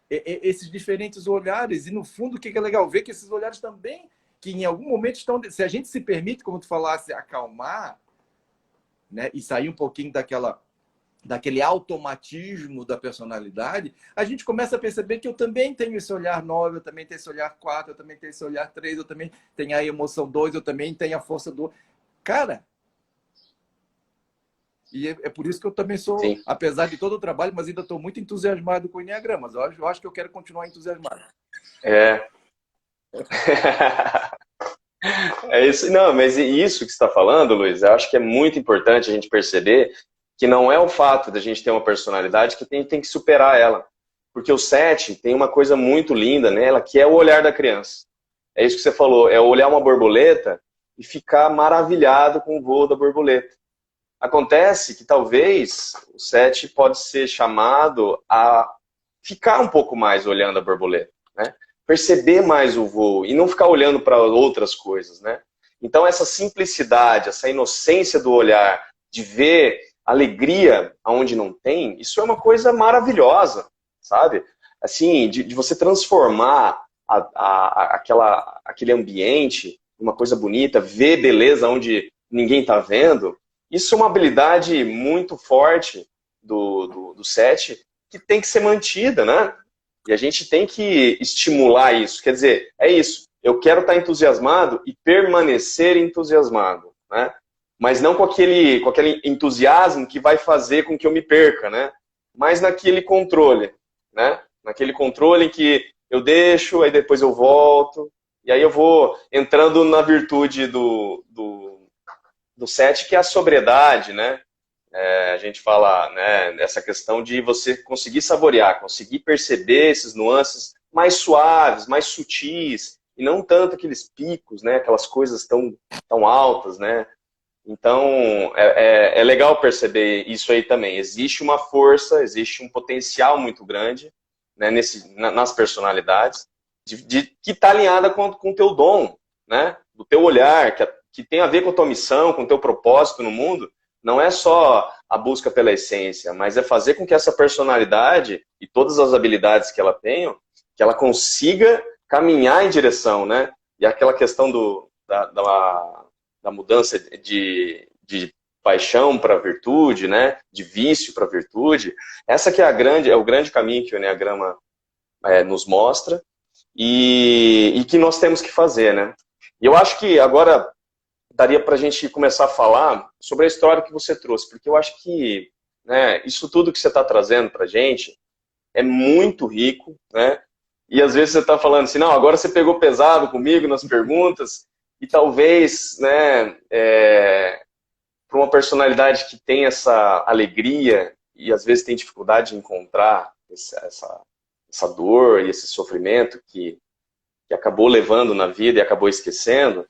S2: esses diferentes olhares. E, no fundo, o que é legal? Ver que esses olhares também, que em algum momento estão... Se a gente se permite, como tu falasse, acalmar, né? E sair um pouquinho daquele automatismo da personalidade, a gente começa a perceber que eu também tenho esse olhar 9, eu também tenho esse olhar 4, eu também tenho esse olhar 3, eu também tenho a emoção 2, eu também tenho a força do... Cara, e é por isso que eu também sou,
S1: Sim.
S2: apesar de todo o trabalho, mas ainda estou muito entusiasmado com o Enneagrama. Eu acho que eu quero continuar entusiasmado.
S1: É. É isso. Não, mas isso que você está falando, Luiz, eu acho que é muito importante a gente perceber que não é o fato da gente ter uma personalidade que tem que superar ela. Porque o 7 tem uma coisa muito linda nela, que é o olhar da criança. É isso que você falou, é olhar uma borboleta e ficar maravilhado com o voo da borboleta. Acontece que talvez o 7 pode ser chamado a ficar um pouco mais olhando a borboleta, né? Perceber mais o voo e não ficar olhando para outras coisas, né? Então essa simplicidade, essa inocência do olhar, de ver alegria aonde não tem, isso é uma coisa maravilhosa, sabe? Assim, de você transformar aquele ambiente em uma coisa bonita, ver beleza onde ninguém está vendo, isso é uma habilidade muito forte do 7 que tem que ser mantida, né? E a gente tem que estimular isso. Quer dizer, é isso. Eu quero estar entusiasmado e permanecer entusiasmado, né? Mas não com aquele entusiasmo que vai fazer com que eu me perca, né? Mas naquele controle, né? Naquele controle em que eu deixo, aí depois eu volto, e aí eu vou entrando na virtude do 7, que é a sobriedade, né? A gente fala, né, essa questão de você conseguir saborear, conseguir perceber esses nuances mais suaves, mais sutis, e não tanto aqueles picos, né, aquelas coisas tão altas, né? Então, é legal perceber isso aí também. Existe uma força, existe um potencial muito grande, né, nas personalidades, que está alinhada com o teu dom, né, do teu olhar, que tem a ver com a tua missão, com o teu propósito no mundo. Não é só a busca pela essência, mas é fazer com que essa personalidade e todas as habilidades que ela tem, que ela consiga caminhar em direção, né? E aquela questão da mudança de paixão para virtude, né? De vício para virtude. Essa que é o grande caminho que o Enneagrama nos mostra e que nós temos que fazer, né? E eu acho que agora daria para a gente começar a falar sobre a história que você trouxe, porque eu acho que, né, isso tudo que você está trazendo para a gente é muito rico, né? E às vezes você está falando assim, não, agora você pegou pesado comigo nas perguntas, e talvez, né, para uma personalidade que tem essa alegria e às vezes tem dificuldade de encontrar essa dor e esse sofrimento que acabou levando na vida e acabou esquecendo,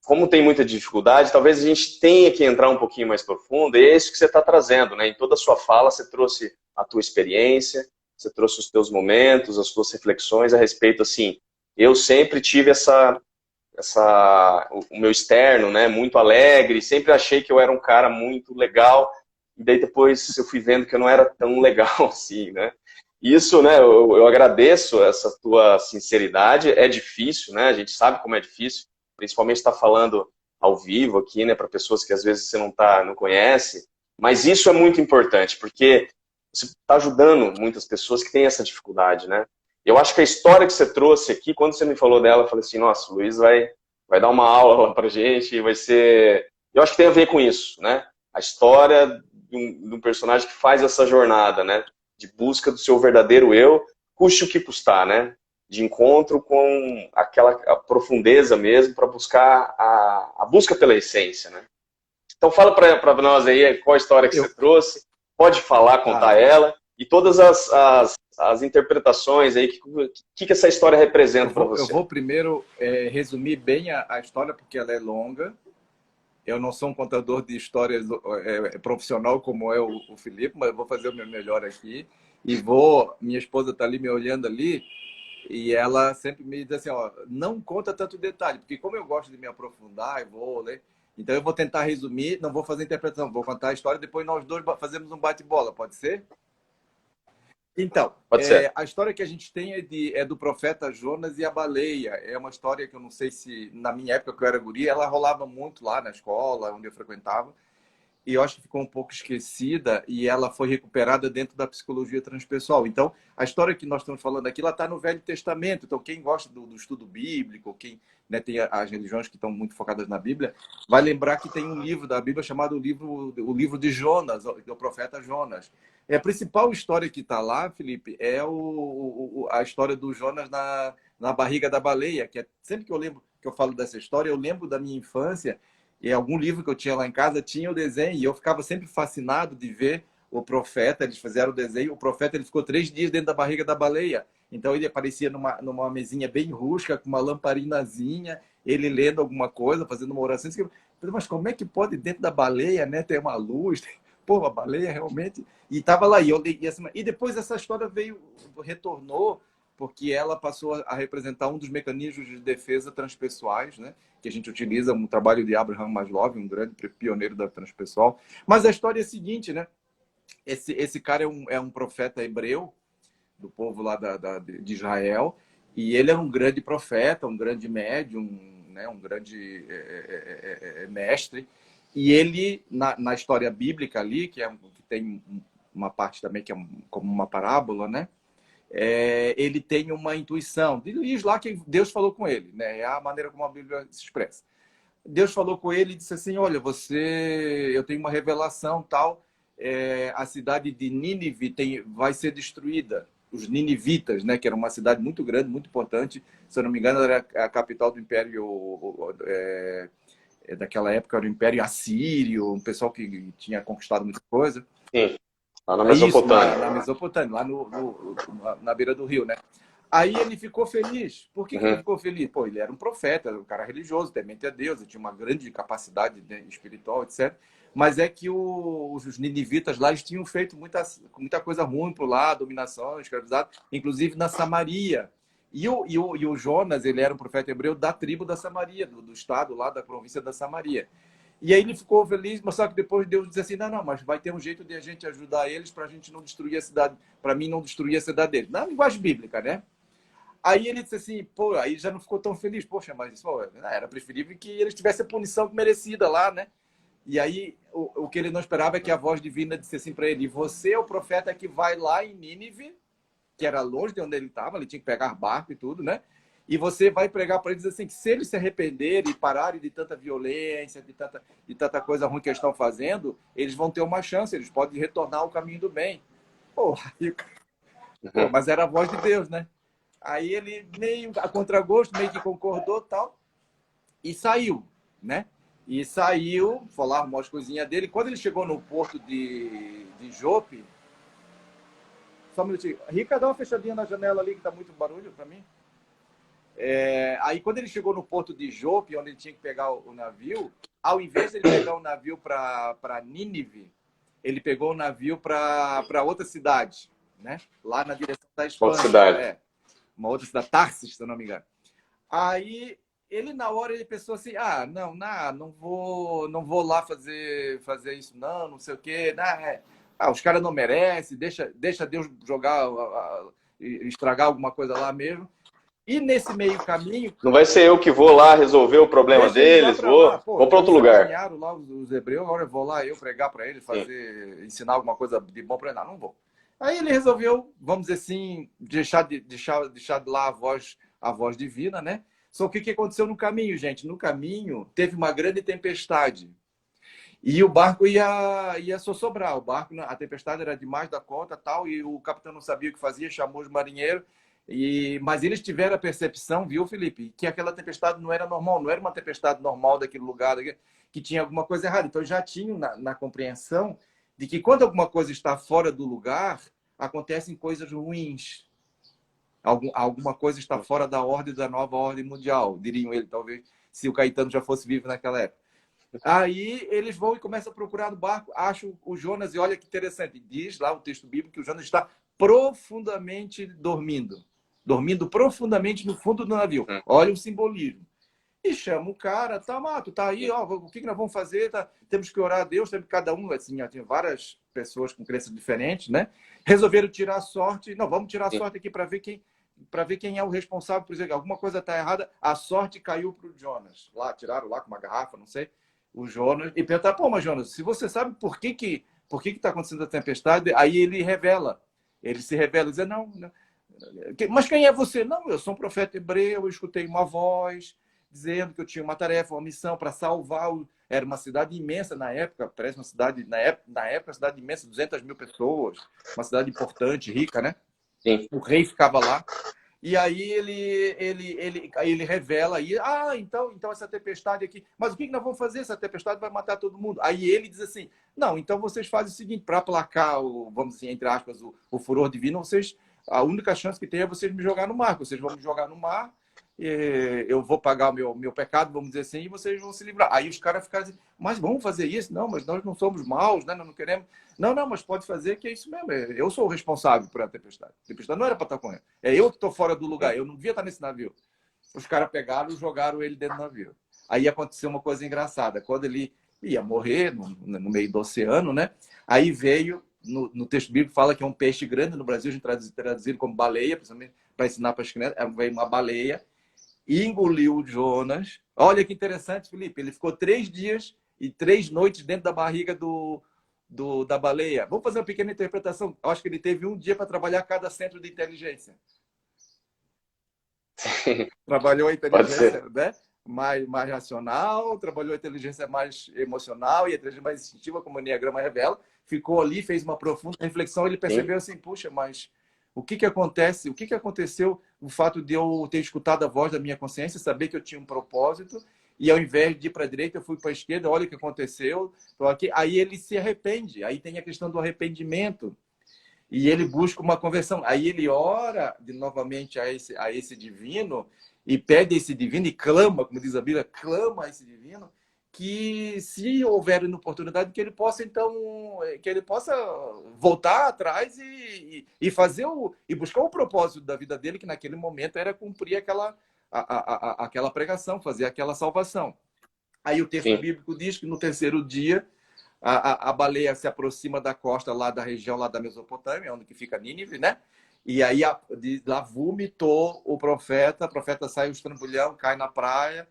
S1: como tem muita dificuldade, talvez a gente tenha que entrar um pouquinho mais profundo, e é isso que você está trazendo, né? Em toda a sua fala, você trouxe a tua experiência, você trouxe os teus momentos, as tuas reflexões a respeito, assim, eu sempre tive o meu externo, né, muito alegre, sempre achei que eu era um cara muito legal, e daí depois eu fui vendo que eu não era tão legal assim, né? Isso, né, eu agradeço essa tua sinceridade, é difícil, né, a gente sabe como é difícil, principalmente estar falando ao vivo aqui, né, para pessoas que às vezes você não conhece, mas isso é muito importante, porque você está ajudando muitas pessoas que têm essa dificuldade, né? Eu acho que a história que você trouxe aqui, quando você me falou dela, eu falei assim, nossa, o Luiz vai dar uma aula lá pra gente, vai ser... Eu acho que tem a ver com isso, né? A história de um personagem que faz essa jornada, né? De busca do seu verdadeiro eu, custe o que custar, né? De encontro com a profundeza mesmo, para buscar a busca pela essência, né? Então fala para nós aí qual a história que você
S2: Eu,
S1: trouxe, pode falar,
S2: tá.
S1: contar ela, e todas as interpretações aí, que essa história
S2: Eu
S1: representa para
S2: vou, eu
S1: você.
S2: vou primeiro resumir bem a história, porque ela é longa. Eu não sou um contador de histórias profissional como é o Felipe, mas eu vou fazer o meu melhor aqui. E vou... Minha esposa está ali me olhando ali e ela sempre me diz assim, ó, não conta tanto detalhe, porque como eu gosto de me aprofundar, eu vou ler, então eu vou tentar resumir, não vou fazer interpretação, vou contar a história, depois nós dois fazemos um bate-bola, pode ser? Então,
S1: Pode ser.
S2: a história que a gente tem é do profeta Jonas e a baleia. É uma história que eu não sei se, na minha época que eu era guri, ela rolava muito lá na escola, onde eu frequentava. E eu acho que ficou um pouco esquecida e ela foi recuperada dentro da psicologia transpessoal. Então, a história que nós estamos falando aqui, ela está no Velho Testamento. Então, quem gosta do estudo bíblico, quem, né, tem as religiões que estão muito focadas na Bíblia, vai lembrar que tem um livro da Bíblia chamado o livro de Jonas, do profeta Jonas. A principal história que está lá, Felipe, é a história do Jonas na barriga da baleia, que é, sempre que eu lembro que eu falo dessa história, eu lembro da minha infância. E algum livro que eu tinha lá em casa tinha o desenho, e eu ficava sempre fascinado de ver o profeta. Eles fizeram o desenho, o profeta ele ficou 3 dias dentro da barriga da baleia. Então ele aparecia numa mesinha bem rústica, com uma lamparinazinha, ele lendo alguma coisa, fazendo uma oração. Eu falei, mas como é que pode dentro da baleia, né, ter uma luz? Pô, a baleia realmente... E estava lá, e depois essa história retornou, porque ela passou a representar um dos mecanismos de defesa transpessoais, né? Que a gente utiliza, um trabalho de Abraham Maslow, um grande pioneiro da transpessoal. Mas a história é a seguinte, né? Esse cara é um profeta hebreu, do povo lá de Israel, e ele era um grande profeta, um grande médium, né? Um grande mestre. E ele, na história bíblica ali, que tem uma parte também que é como uma parábola, né? Ele tem uma intuição. Diz lá que Deus falou com ele, né? É a maneira como a Bíblia se expressa. Deus falou com ele e disse assim, olha, eu tenho uma revelação tal, a cidade de Nínive vai ser destruída. Os ninivitas, né? Que era uma cidade muito grande, muito importante. Se eu não me engano, era a capital do Império... daquela época era o Império Assírio, um pessoal que tinha conquistado muita coisa.
S1: Sim, lá na
S2: Isso,
S1: Mesopotâmia.
S2: na Mesopotâmia, lá na beira do rio, né? Aí ele ficou feliz. Por que ele
S1: Uhum.
S2: ficou feliz? Pô, ele era um profeta, um cara religioso, temente a Deus, ele tinha uma grande capacidade, né, espiritual, etc. Mas é que os ninivitas lá, eles tinham feito muita coisa ruim por lá, dominação, escravizado, inclusive na Samaria. E o Jonas, ele era um profeta hebreu da tribo da Samaria, do estado lá da província da Samaria. E aí ele ficou feliz, mas só que depois Deus disse assim, não, mas vai ter um jeito de a gente ajudar eles para a gente não destruir a cidade, para mim não destruir a cidade deles. Na linguagem bíblica, né? Aí ele disse assim, pô, aí já não ficou tão feliz. Poxa, mas pô, era preferível que eles tivessem a punição merecida lá, né? E aí o que ele não esperava é que a voz divina disse assim para ele, você é o profeta que vai lá em Nínive, que era longe de onde ele estava, ele tinha que pegar barco e tudo, né? E você vai pregar para eles assim, que se eles se arrependerem e pararem de tanta violência, de tanta coisa ruim que eles estão fazendo, eles vão ter uma chance, eles podem retornar ao caminho do bem. Pô, mas era a voz de Deus, né? Aí ele meio a contragosto, meio que concordou tal, e saiu, né? E saiu, foi lá, arrumou as coisinhas dele. Quando ele chegou no porto de Jope, só um minutinho. Rica, dá uma fechadinha na janela ali, que tá muito barulho para mim. Aí, quando ele chegou no porto de Jope, onde ele tinha que pegar o navio, ao invés de ele pegar o navio para Nínive, ele pegou o navio para outra cidade, né? Lá na direção da Espanha.
S1: Outra cidade.
S2: Uma outra cidade, Tarsis, se eu não me engano. Aí, ele na hora, ele pensou assim, não vou lá fazer isso, não sei o quê. Os caras não merecem, deixa Deus jogar, estragar alguma coisa lá mesmo. E nesse meio caminho...
S1: Não vai ser eu que vou lá resolver o problema deles, vou para outro lugar.
S2: Lá os hebreus, agora eu vou lá eu pregar para eles, ensinar alguma coisa de bom para eles. Não vou. Aí ele resolveu, vamos dizer assim, deixar de lá a voz divina, né? Só que o que aconteceu no caminho, gente? No caminho teve uma grande tempestade. E o barco ia sossobrar. A tempestade era demais da conta, tal, e o capitão não sabia o que fazia, chamou os marinheiros. Mas eles tiveram a percepção, viu, Felipe, que aquela tempestade não era normal, não era uma tempestade normal daquele lugar, que tinha alguma coisa errada. Então já tinham na compreensão de que quando alguma coisa está fora do lugar, acontecem coisas ruins. Alguma coisa está fora da ordem da nova ordem mundial, diriam ele, talvez, se o Caetano já fosse vivo naquela época. Aí eles vão e começam a procurar no barco, acham o Jonas, e olha que interessante, diz lá o texto bíblico que o Jonas está profundamente dormindo. Dormindo profundamente no fundo do navio. Olha o simbolismo. E chama o cara, tá, Mato, tá aí, ó, o que nós vamos fazer? Tá, temos que orar a Deus, temos cada um, assim, ó, tem várias pessoas com crenças diferentes, né? Resolveram tirar a sorte. Não, vamos tirar a sorte aqui para ver quem é o responsável por dizer que alguma coisa está errada. A sorte caiu para o Jonas. Lá, tiraram lá com uma garrafa, não sei, o Jonas, e perguntaram, pô, mas Jonas, se você sabe por que está acontecendo a tempestade, aí ele se revela, diz, não, não, mas quem é você? Não, eu sou um profeta hebreu, eu escutei uma voz dizendo que eu tinha uma tarefa, uma missão para salvar. Era uma cidade imensa na época, parece uma cidade, na época, uma cidade imensa, 200 mil pessoas, uma cidade importante, rica, né?
S1: Sim.
S2: O rei ficava lá. E aí ele revela aí, então essa tempestade aqui, mas o que nós vamos fazer? Essa tempestade vai matar todo mundo. Aí ele diz assim, não, então vocês fazem o seguinte, para aplacar vamos dizer, entre aspas, o furor divino, a única chance que tem é vocês me jogar no mar, vocês vão me jogar no mar, eu vou pagar o meu pecado, vamos dizer assim, e vocês vão se livrar. Aí os caras ficaram assim, mas vamos fazer isso? Não, mas nós não somos maus, né? Nós não queremos. Não, mas pode fazer, que é isso mesmo. Eu sou o responsável por a tempestade. A tempestade não era para estar com ele. É eu que estou fora do lugar. Eu não devia estar nesse navio. Os caras pegaram e jogaram ele dentro do navio. Aí aconteceu uma coisa engraçada. Quando ele ia morrer no meio do oceano, né? Aí veio, no texto bíblico, fala que é um peixe grande. No Brasil, a gente traduzido como baleia, principalmente para ensinar para as crianças. Veio uma baleia e engoliu o Jonas. Olha que interessante, Felipe. Ele ficou 3 dias e 3 noites dentro da barriga da baleia. Vamos fazer uma pequena interpretação. Eu acho que ele teve 1 dia para trabalhar cada centro de inteligência. Trabalhou a inteligência, né? mais racional, trabalhou a inteligência mais emocional e a inteligência mais instintiva, como o Enneagrama revela. Ficou ali, fez uma profunda reflexão. Ele percebeu assim, puxa, mas o que acontece? O que aconteceu? O fato de eu ter escutado a voz da minha consciência, saber que eu tinha um propósito, e ao invés de ir para a direita, eu fui para a esquerda, olha o que aconteceu. Aqui. Aí ele se arrepende, aí tem a questão do arrependimento. E ele busca uma conversão. Aí ele ora novamente a esse divino, e pede a esse divino, e clama, como diz a Bíblia, clama a esse divino, que se houver oportunidade, que ele possa, então, voltar atrás e fazer e buscar o propósito da vida dele, que naquele momento era cumprir aquela pregação, fazer aquela salvação. Aí o texto bíblico diz que no 3º dia a baleia se aproxima da costa lá da região lá da Mesopotâmia, onde que fica Nínive, né? E aí lá vomitou o profeta sai o estrambulhão, cai na praia,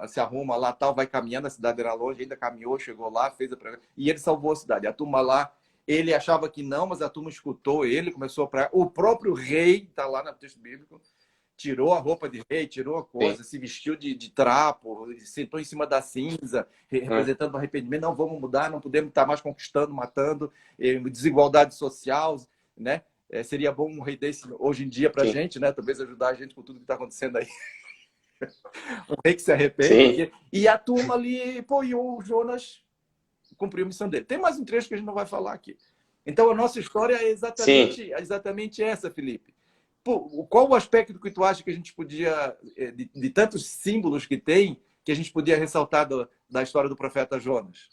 S2: se arruma lá, tal, vai caminhando, a cidade era longe, ainda caminhou, chegou lá, fez a pregação, e ele salvou a cidade. A turma lá, ele achava que não, mas a turma escutou ele, começou a pregar. O próprio rei, está lá no texto bíblico, tirou a roupa de rei, tirou a coisa, se vestiu de trapo, sentou em cima da cinza, representando o arrependimento. Não, vamos mudar, não podemos estar mais conquistando, matando, desigualdade social, né? Seria bom um rei desse hoje em dia para a gente, né? Talvez ajudar a gente com tudo que está acontecendo aí. Um rei que se arrepende. E a turma ali, pô, e o Jonas cumpriu a missão dele. Tem mais um trecho que a gente não vai falar aqui. Então, a nossa história é exatamente essa, Felipe. Pô, qual o aspecto que tu acha que a gente podia, de tantos símbolos que tem, que a gente podia ressaltar da história do profeta Jonas?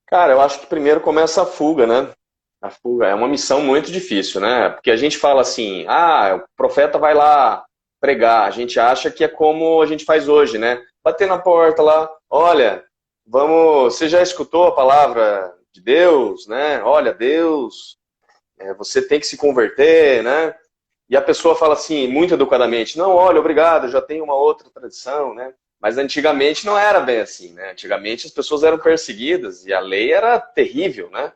S1: Cara, eu acho que primeiro começa a fuga, né? A fuga é uma missão muito difícil, né? Porque a gente fala assim, o profeta vai lá pregar. A gente acha que é como a gente faz hoje, né? Bater na porta lá, olha, você já escutou a palavra de Deus, né? Olha, Deus, você tem que se converter, né? E a pessoa fala assim, muito educadamente, não, olha, obrigado, eu já tenho uma outra tradição, né? Mas antigamente não era bem assim, né? Antigamente as pessoas eram perseguidas e a lei era terrível, né?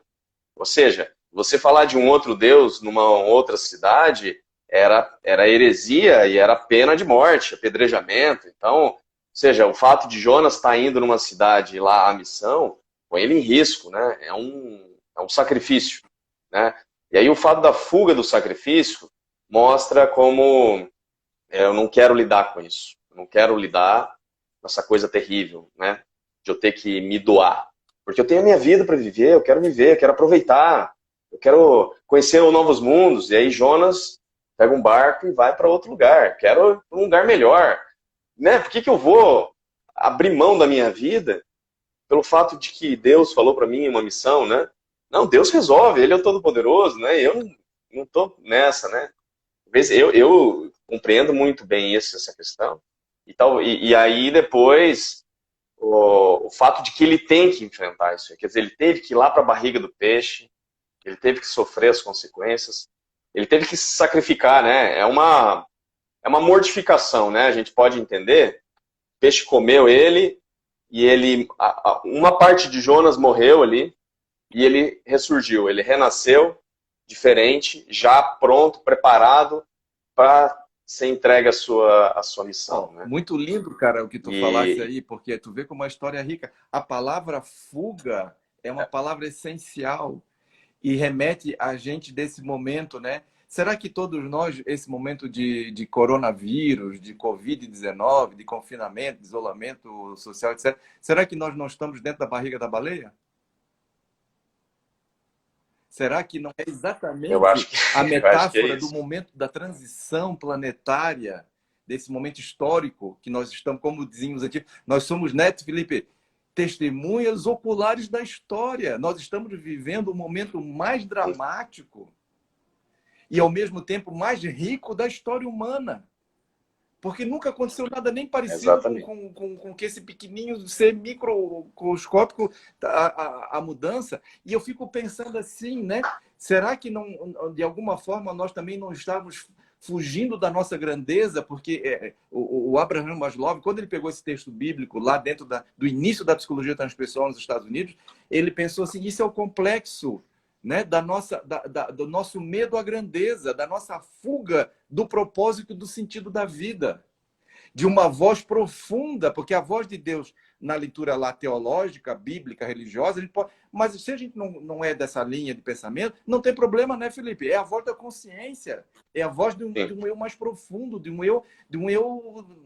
S1: Ou seja, você falar de um outro Deus numa outra cidade era heresia e era pena de morte, apedrejamento. Então, ou seja, o fato de Jonas estar indo numa cidade lá à missão, põe ele em risco, né? É um sacrifício, né? E aí o fato da fuga do sacrifício mostra como eu não quero lidar com isso. Eu não quero lidar com essa coisa terrível, né? De eu ter que me doar. Porque eu tenho a minha vida para viver, eu quero aproveitar, eu quero conhecer novos mundos. E aí Jonas pega um barco e vai para outro lugar. Quero um lugar melhor. Né? Por que eu vou abrir mão da minha vida pelo fato de que Deus falou para mim uma missão, né? Não, Deus resolve, Ele é o Todo-Poderoso, né? Eu não tô nessa, né? Eu compreendo muito bem isso, essa questão. E aí depois o fato de que ele tem que enfrentar isso, quer dizer, ele teve que ir lá para a barriga do peixe, ele teve que sofrer as consequências, ele teve que se sacrificar, né? É uma mortificação, né? A gente pode entender. O peixe comeu ele e uma parte de Jonas morreu ali e ele ressurgiu, ele renasceu diferente, já pronto, preparado para ser entregue a sua missão,
S2: Ó,
S1: né?
S2: muito lindo, cara, o que tu falasse
S1: E
S2: aí, porque tu vê como a história é rica. A palavra fuga é uma palavra essencial e remete a gente desse momento, né? Será que todos nós, esse momento de coronavírus, de Covid-19, de confinamento, de isolamento social, etc., será que nós não estamos dentro da barriga da baleia? Será que não é
S1: eu
S2: exatamente
S1: acho que,
S2: a
S1: eu acho que é
S2: metáfora do
S1: isso.
S2: momento da transição planetária, desse momento histórico que nós estamos, como diziam os antigos, nós somos, né, Felipe, testemunhas oculares da história. Nós estamos vivendo o momento mais dramático e, ao mesmo tempo, mais rico da história humana. Porque nunca aconteceu nada nem parecido
S1: Exatamente.
S2: com que esse pequenininho ser microscópico, a mudança. E eu fico pensando assim, né? Será que não, de alguma forma nós também não estamos fugindo da nossa grandeza? Porque o Abraham Maslow, quando ele pegou esse texto bíblico lá dentro do início da psicologia transpessoal nos Estados Unidos, ele pensou assim, isso é o complexo, né, do nosso medo à grandeza, da nossa fuga do propósito, do sentido da vida, de uma voz profunda, porque a voz de Deus na leitura lá teológica, bíblica, religiosa, a gente pode, mas se a gente não é dessa linha de pensamento, não tem problema, né, Felipe? É a voz da consciência, é a voz de
S1: Sim.
S2: um eu mais profundo, de um eu,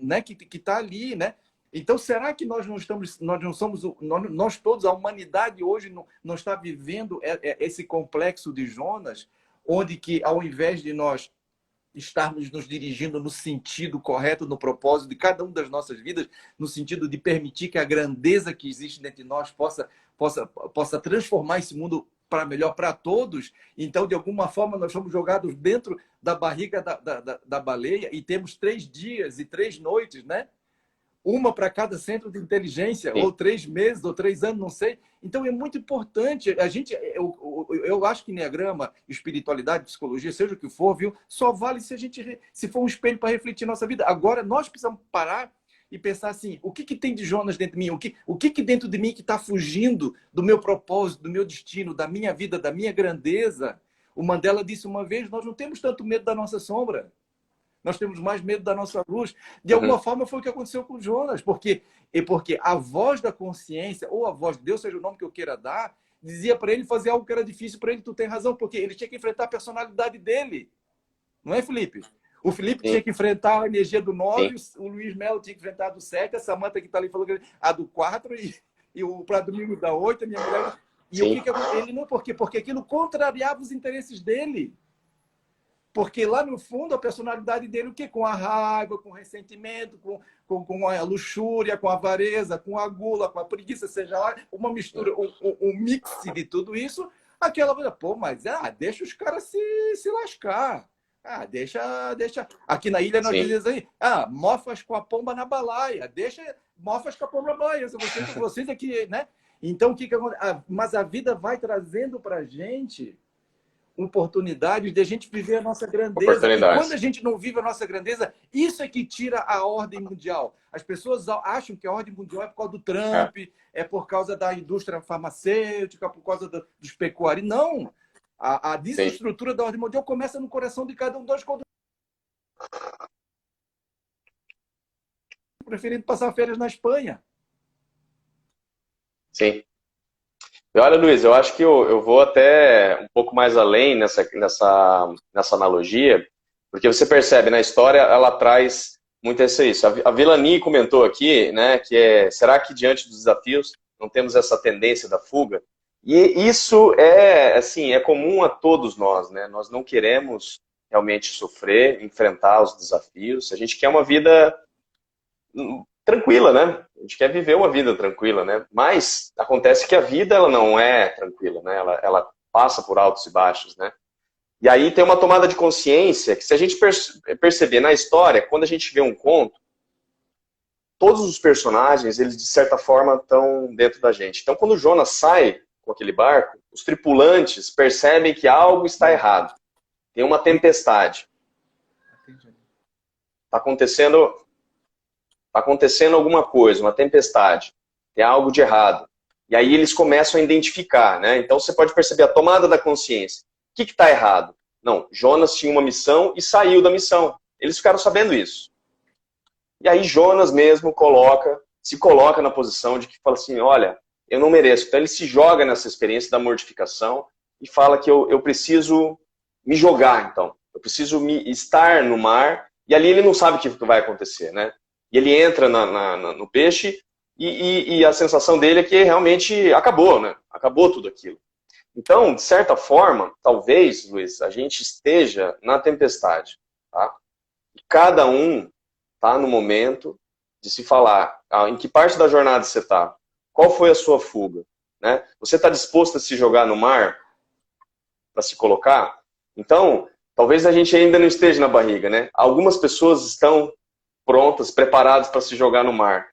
S2: né, que está ali, né? Então, será que nós não estamos, nós não somos, nós todos, a humanidade hoje não está vivendo esse complexo de Jonas, onde que ao invés de nós estarmos nos dirigindo no sentido correto, no propósito de cada uma das nossas vidas, no sentido de permitir que a grandeza que existe dentro de nós possa transformar esse mundo para melhor para todos. Então, de alguma forma, nós somos jogados dentro da barriga da baleia e temos 3 dias e 3 noites, né? Uma para cada centro de inteligência,
S1: Sim.
S2: ou 3 meses, ou 3 anos, não sei. Então é muito importante. Eu acho que Enneagrama, espiritualidade, psicologia, seja o que for, viu? Só vale se for um espelho para refletir nossa vida. Agora nós precisamos parar e pensar assim: o que tem de Jonas dentro de mim? O que dentro de mim que está fugindo do meu propósito, do meu destino, da minha vida, da minha grandeza? O Mandela disse uma vez: nós não temos tanto medo da nossa sombra. Nós temos mais medo da nossa luz. De alguma
S1: Uhum.
S2: forma foi o que aconteceu com Jonas, porque a voz da consciência, ou a voz de Deus, seja o nome que eu queira dar, dizia para ele fazer algo que era difícil para ele. Tu tem razão, porque ele tinha que enfrentar a personalidade dele. Não é, Felipe? O Felipe tinha
S1: Sim.
S2: que enfrentar a energia do 9,
S1: Sim.
S2: o Luiz Melo tinha que enfrentar a do 7, a Samanta que está ali falou que a do 4 e o para domingo da 8, a minha mulher. E o
S1: Sim.
S2: que ele não, por quê? Porque aquilo contrariava os interesses dele. Porque lá no fundo a personalidade dele, o quê? Com a raiva, com o ressentimento, com a luxúria, com a avareza, com a gula, com a preguiça, seja lá, uma mistura, um mix de tudo isso, aquela coisa, pô, mas deixa os caras se lascar. Deixa. Aqui na ilha nós
S1: Sim.
S2: dizemos aí, mofas com a pomba na balaia, deixa mofas com a pomba na balaia, vocês aqui, né? Então, o que acontece? Mas a vida vai trazendo para a gente oportunidades de a gente viver a nossa grandeza. E quando a
S1: Oportunidades.
S2: gente não vive a nossa grandeza, isso é que tira a ordem mundial. As pessoas acham que a ordem mundial é por causa do
S1: É.
S2: Trump, é por causa da indústria farmacêutica, por causa dos pecuários. Não! A
S1: Sim.
S2: desestrutura da ordem mundial começa no coração de cada um de nós, quando preferindo passar férias na Espanha.
S1: Sim. E olha, Luiz, eu acho que eu vou até um pouco mais além nessa analogia, porque você percebe, na história, ela traz muito isso. A Vilani comentou aqui, né, será que diante dos desafios não temos essa tendência da fuga? E isso assim, é comum a todos nós, né? Nós não queremos realmente sofrer, enfrentar os desafios. A gente quer uma vida tranquila, né? A gente quer viver uma vida tranquila, né? Mas acontece que a vida, ela não é tranquila, né? Ela passa por altos e baixos, né? E aí tem uma tomada de consciência que, se a gente perceber na história, quando a gente vê um conto, todos os personagens, eles de certa forma estão dentro da gente. Então, quando o Jonas sai com aquele barco, os tripulantes percebem que algo está errado. Tem uma tempestade. Está acontecendo alguma coisa, uma tempestade. Tem algo de errado. E aí eles começam a identificar, né? Então você pode perceber a tomada da consciência. O que está errado? Não, Jonas tinha uma missão e saiu da missão. Eles ficaram sabendo isso. E aí Jonas mesmo se coloca na posição de que fala assim, olha, eu não mereço. Então ele se joga nessa experiência da mortificação e fala que eu preciso me jogar, então. Eu preciso estar no mar, e ali ele não sabe o que vai acontecer, né? E ele entra no peixe e a sensação dele é que realmente acabou, né? Acabou tudo aquilo. Então, de certa forma, talvez, Luiz, a gente esteja na tempestade, tá? E cada um está no momento de se falar em que parte da jornada você está, qual foi a sua fuga, né? Você está disposto a se jogar no mar para se colocar? Então, talvez a gente ainda não esteja na barriga, né? Algumas pessoas estão prontas, preparadas para se jogar no mar,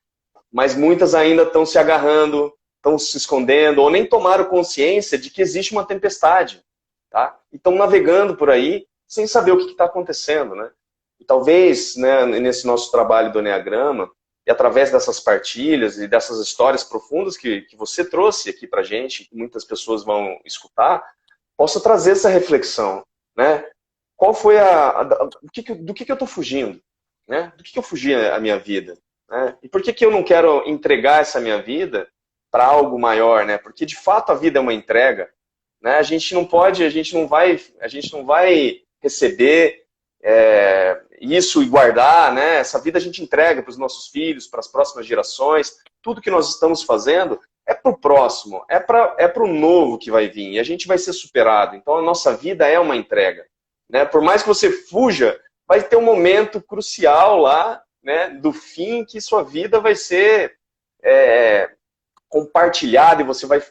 S1: mas muitas ainda estão se agarrando, estão se escondendo, ou nem tomaram consciência de que existe uma tempestade, tá? E estão navegando por aí sem saber o que está acontecendo, né? E talvez, né, nesse nosso trabalho do Enneagrama, e através dessas partilhas e dessas histórias profundas que você trouxe aqui para a gente, que muitas pessoas vão escutar, possa trazer essa reflexão, né? Qual foi do que eu estou fugindo? Né? Do que eu fugi a minha vida? Né? E por que eu não quero entregar essa minha vida para algo maior? Né? Porque, de fato, a vida é uma entrega. Né? A gente não vai receber isso e guardar. Né? Essa vida a gente entrega para os nossos filhos, para as próximas gerações. Tudo que nós estamos fazendo é para o próximo, é para o novo que vai vir. E a gente vai ser superado. Então, a nossa vida é uma entrega. Né? Por mais que você fuja, vai ter um momento crucial lá, né, do fim, que sua vida vai ser compartilhada e você vai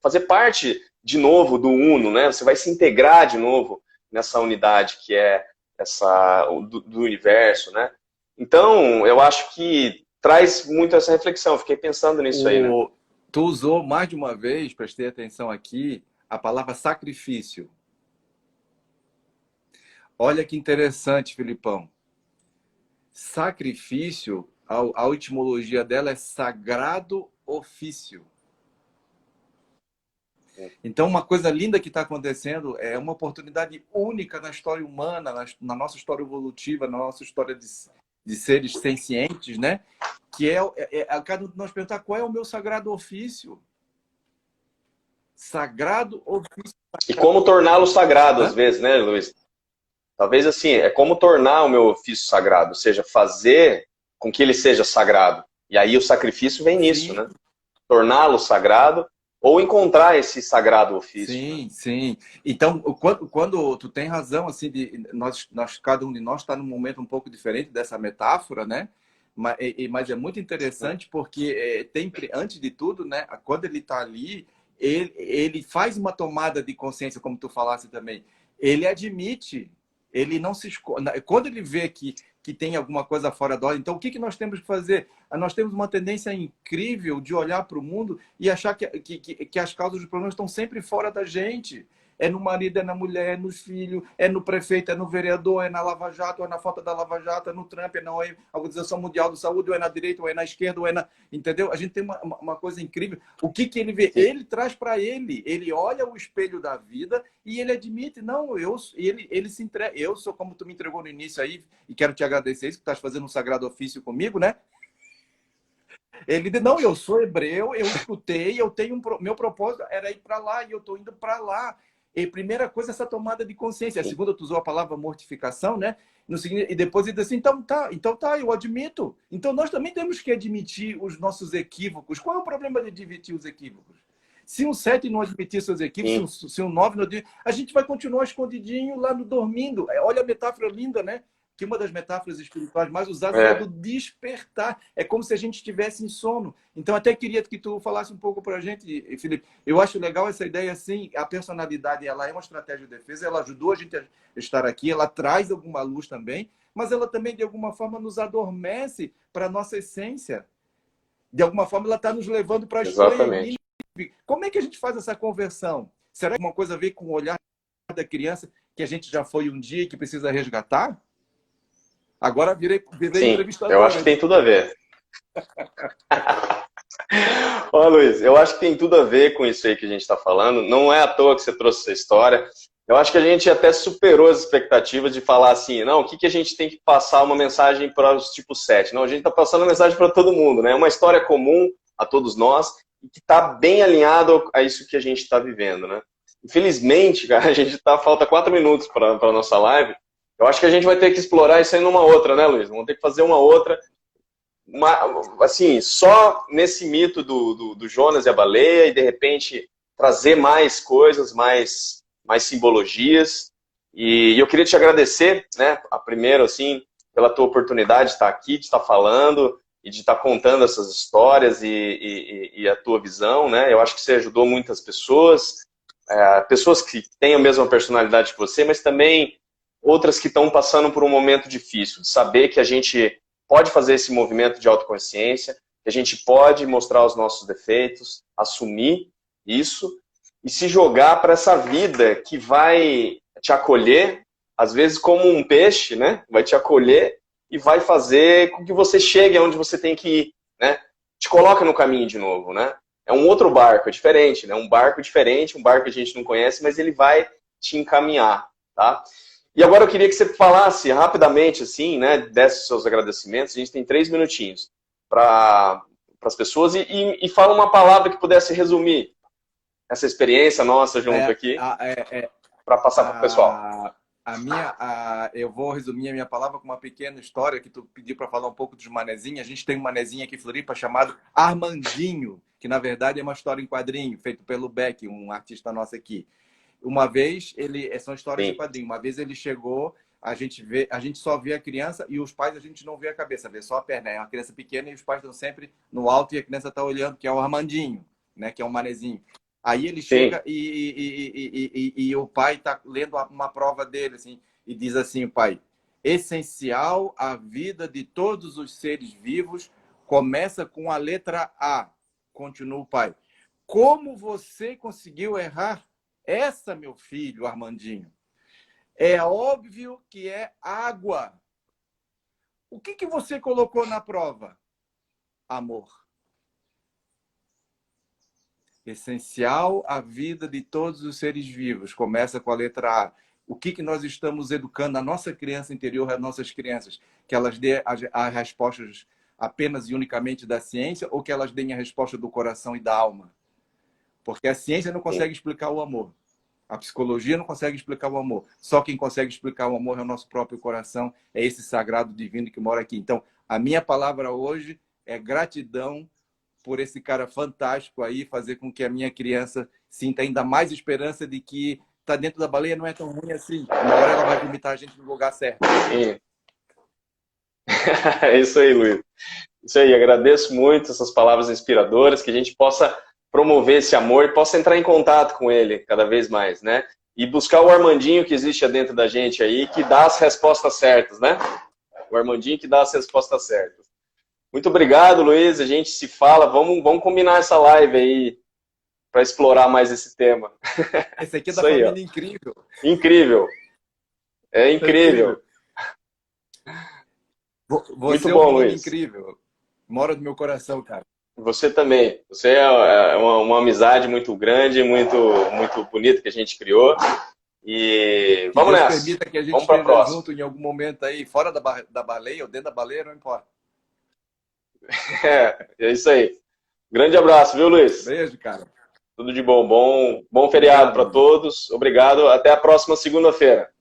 S1: fazer parte de novo do Uno, né? Você vai se integrar de novo nessa unidade que é do universo, né? Então, eu acho que traz muito essa reflexão. Fiquei pensando nisso aí, né?
S2: Tu usou mais de uma vez, prestei atenção aqui, a palavra sacrifício. Olha que interessante, Filipão. Sacrifício, a etimologia dela é sagrado ofício. Então, uma coisa linda que está acontecendo é uma oportunidade única na história humana, na nossa história evolutiva, na nossa história de seres sencientes, né? Que a cada um de nós perguntar qual é o meu sagrado ofício. Sagrado ofício.
S1: E como torná-lo sagrado, às vezes, né, Luiz? Talvez assim, é como tornar o meu ofício sagrado, ou seja, fazer com que ele seja sagrado. E aí o sacrifício vem nisso, né? Torná-lo sagrado ou encontrar esse sagrado ofício.
S2: Sim, né? Sim. Então, quando tu tem razão, assim, cada um de nós está num momento um pouco diferente dessa metáfora, né? Mas é muito interessante porque antes de tudo, né? Quando ele está ali, ele faz uma tomada de consciência, como tu falasse também. Ele admite. Ele não se esconde. Quando ele vê que tem alguma coisa fora da ordem, então o que nós temos que fazer? Nós temos uma tendência incrível de olhar para o mundo e achar que as causas dos problemas estão sempre fora da gente. É no marido, é na mulher, é nos filhos, é no prefeito, é no vereador, é na Lava Jato, é na falta da Lava Jato, é no Trump, é na Organização Mundial da Saúde, ou é na direita, ou é na esquerda, ou é na... Entendeu? A gente tem uma coisa incrível. O que ele vê? Ele traz para ele. Ele olha o espelho da vida e ele admite, não, ele se entrega. Eu sou como tu me entregou no início aí, e quero te agradecer isso, que estás fazendo um sagrado ofício comigo, né? Ele diz, não, eu sou hebreu, eu escutei, eu tenho meu propósito era ir para lá, e eu estou indo para lá. E primeira coisa, essa tomada de consciência. A segunda, tu usou a palavra mortificação, né? No seguinte, e depois ele diz assim, então tá, eu admito. Então nós também temos que admitir os nossos equívocos. Qual é o problema de admitir os equívocos? Se um 7 não admitir seus equívocos, se um 9 não admitir, a gente vai continuar escondidinho lá no dormindo. Olha a metáfora linda, né? que uma das metáforas espirituais mais usadas é do despertar. É como se a gente estivesse em sono. Então, até queria que tu falasse um pouco para a gente, Felipe. Eu acho legal essa ideia, assim, a personalidade, ela é uma estratégia de defesa, ela ajudou a gente a estar aqui, ela traz alguma luz também, mas ela também, de alguma forma, nos adormece para a nossa essência. De alguma forma, ela está nos levando para
S1: Exatamente.
S2: Como é que a gente faz essa conversão? Será que uma coisa a ver com o olhar da criança que a gente já foi um dia e que precisa resgatar? Agora virei
S1: Sim,
S2: entrevistador.
S1: eu acho que tem tudo a ver. Ó, Luiz, eu acho que tem tudo a ver com isso aí que a gente está falando. Não é à toa que você trouxe essa história. Eu acho que a gente até superou as expectativas de falar assim, não, o que a gente tem que passar uma mensagem para os tipo 7? Não, a gente está passando a mensagem para todo mundo, né? É uma história comum a todos nós e que está bem alinhado a isso que a gente está vivendo, né? Infelizmente, cara, a gente falta 4 minutos para a nossa live. Eu acho que a gente vai ter que explorar isso aí numa outra, né, Luiz? Vamos ter que fazer uma outra. Assim, só nesse mito do Jonas e a baleia e, de repente, trazer mais coisas, mais simbologias. E eu queria te agradecer, né, primeiro, assim, pela tua oportunidade de estar aqui, de estar falando e de estar contando essas histórias e a tua visão, né? Eu acho que você ajudou muitas pessoas, pessoas que têm a mesma personalidade que você, mas também outras que estão passando por um momento difícil, de saber que a gente pode fazer esse movimento de autoconsciência, que a gente pode mostrar os nossos defeitos, assumir isso e se jogar para essa vida que vai te acolher, às vezes como um peixe, né? Vai te acolher e vai fazer com que você chegue aonde você tem que ir, né? Te coloca no caminho de novo, né? É um outro barco, é diferente, né? Um barco diferente, um barco que a gente não conhece, mas ele vai te encaminhar, tá? E agora eu queria que você falasse rapidamente, assim, né, desse seus agradecimentos. A gente tem 3 minutinhos para as pessoas e fala uma palavra que pudesse resumir essa experiência nossa junto aqui, para passar para o pessoal.
S2: Eu vou resumir a minha palavra com uma pequena história que tu pediu para falar um pouco dos manezinhos. A gente tem um manezinho aqui em Floripa chamado Armandinho, que na verdade é uma história em quadrinho, feito pelo Beck, um artista nosso aqui. Uma vez, são histórias de quadrinho. Uma vez ele chegou, a gente só vê a criança e os pais a gente não vê a cabeça, vê só a perna. É uma criança pequena e os pais estão sempre no alto e a criança está olhando, que é o Armandinho, né? Que é um manezinho. Aí ele chega e o pai está lendo uma prova dele, assim, e diz assim, o pai: essencial à vida de todos os seres vivos começa com a letra A. Continua o pai. Como você conseguiu errar essa, meu filho, Armandinho? É óbvio que é água. O que você colocou na prova? Amor. Essencial à vida de todos os seres vivos. Começa com a letra A. O que nós estamos educando a nossa criança interior, as nossas crianças? Que elas dêem as respostas apenas e unicamente da ciência ou que elas deem a resposta do coração e da alma? Porque a ciência não consegue explicar o amor. A psicologia não consegue explicar o amor. Só quem consegue explicar o amor é o nosso próprio coração, é esse sagrado divino que mora aqui. Então, a minha palavra hoje é gratidão por esse cara fantástico aí, fazer com que a minha criança sinta ainda mais esperança de que tá dentro da baleia não é tão ruim assim. Uma hora ela vai vomitar a gente no lugar certo.
S1: É isso aí, Luiz. Isso aí, agradeço muito essas palavras inspiradoras, que a gente possa promover esse amor e possa entrar em contato com ele cada vez mais, né? E buscar o Armandinho que existe dentro da gente aí, que dá as respostas certas, né? O Armandinho que dá as respostas certas. Muito obrigado, Luiz. A gente se fala. Vamos combinar essa live aí para explorar mais esse tema.
S2: Esse aqui é da família Incrível.
S1: Incrível. É incrível.
S2: Você
S1: muito
S2: é
S1: bom,
S2: Luiz.
S1: Luiz.
S2: Incrível. Mora no meu coração, cara.
S1: Você também. Você é uma amizade muito grande, muito bonita que a gente criou. E vamos nessa.
S2: Permita que a gente esteja junto em algum momento aí, fora da baleia ou dentro da baleia, não importa.
S1: É isso aí. Grande abraço, viu, Luiz?
S2: Beijo, cara.
S1: Tudo de bom. Bom feriado para todos. Obrigado. Até a próxima segunda-feira.